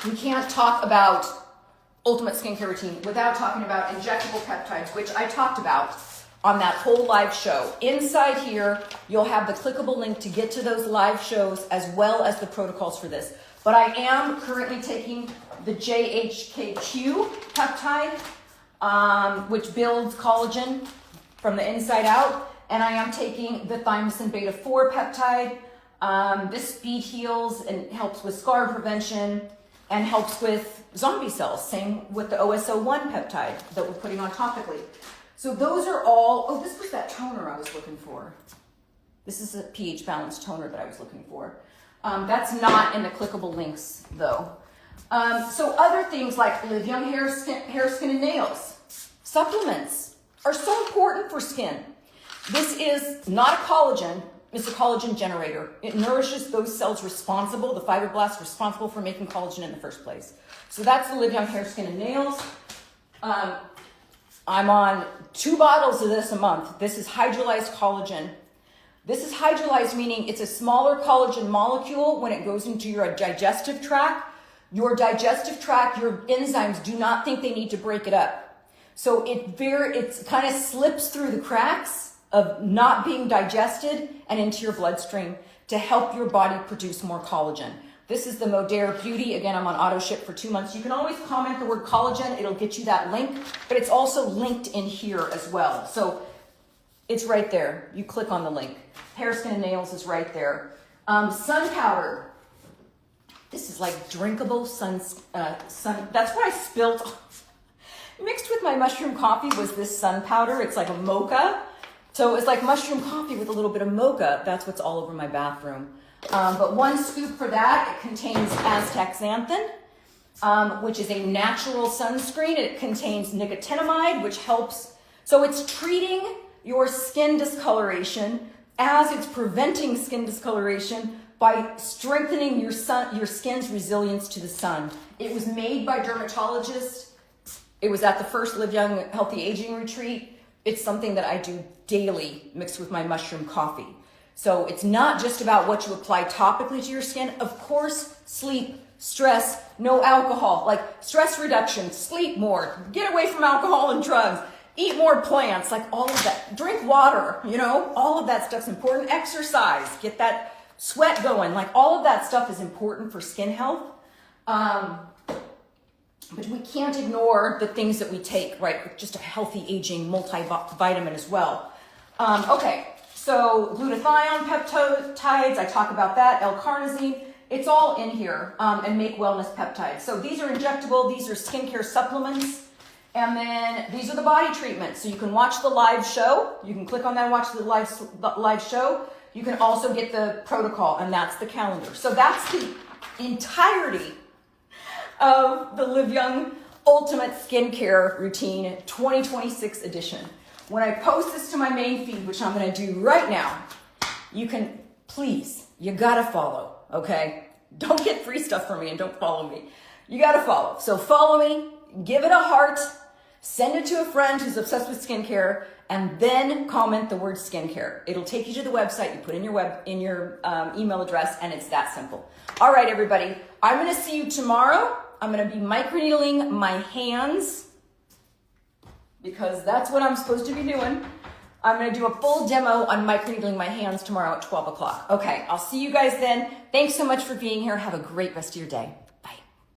we can't talk about ultimate skincare routine without talking about injectable peptides, which I talked about on that whole live show. Inside here, you'll have the clickable link to get to those live shows as well as the protocols for this. But I am currently taking the JHKQ peptide, which builds collagen from the inside out. And I am taking the thymosin beta-4 peptide. This speed heals and helps with scar prevention and helps with zombie cells. Same with the OSO1 peptide that we're putting on topically. So those are all, oh, this was that toner I was looking for. This is a pH balanced toner that I was looking for. That's not in the clickable links though. So other things like Live Young hair, skin, and nails. Supplements are so important for skin. This is not a collagen, it's a collagen generator. It nourishes those cells responsible, the fibroblasts responsible for making collagen in the first place. So that's the Live Young hair, skin, and nails. I'm on 2 bottles of this a month. This is hydrolyzed collagen. This is hydrolyzed, meaning it's a smaller collagen molecule when it goes into your digestive tract. Your digestive tract, your enzymes do not think they need to break it up. So it kind of slips through the cracks of not being digested and into your bloodstream to help your body produce more collagen. This is the Modere Beauty. Again, I'm on auto ship for 2 months. You can always comment the word collagen. It'll get you that link, but it's also linked in here as well. So it's right there. You click on the link. Hair, skin, and nails is right there. Sun powder. This is like drinkable sun. That's what I spilled. Mixed with my mushroom coffee was this sun powder. It's like a mocha. So it's like mushroom coffee with a little bit of mocha. That's what's all over my bathroom. But 1 scoop for that. It contains Aztec xanthan. which is a natural sunscreen. It contains nicotinamide, which helps. So it's treating your skin discoloration as it's preventing skin discoloration by strengthening your skin's resilience to the sun. It was made by dermatologists. It was at the first Live Young Healthy Aging retreat. It's something that I do daily mixed with my mushroom coffee. So it's not just about what you apply topically to your skin. Of course, sleep, stress, no alcohol, like stress reduction, sleep more, get away from alcohol and drugs, eat more plants, like all of that. Drink water, you know, all of that stuff's important. Exercise, get that sweat going, like all of that stuff is important for skin health. But we can't ignore the things that we take, right? Just a healthy aging multivitamin as well. Okay, so glutathione, peptides, I talk about that, L-carnosine, it's all in here, and make wellness peptides. So these are injectable, these are skincare supplements, and then these are the body treatments. So you can watch the live show, you can click on that and watch the live show. You can also get the protocol, and that's the calendar. So that's the entirety of the Live Young Ultimate Skincare Routine 2026 edition. When I post this to my main feed, which I'm gonna do right now, you can, please, you gotta follow, okay? Don't get free stuff from me and don't follow me. You gotta follow. So follow me, give it a heart, send it to a friend who's obsessed with skincare, and then comment the word skincare. It'll take you to the website, you put in your email address, and it's that simple. All right, everybody, I'm gonna see you tomorrow. I'm gonna be microneedling my hands because that's what I'm supposed to be doing. I'm gonna do a full demo on microneedling my hands tomorrow at 12 o'clock. Okay, I'll see you guys then. Thanks so much for being here. Have a great rest of your day.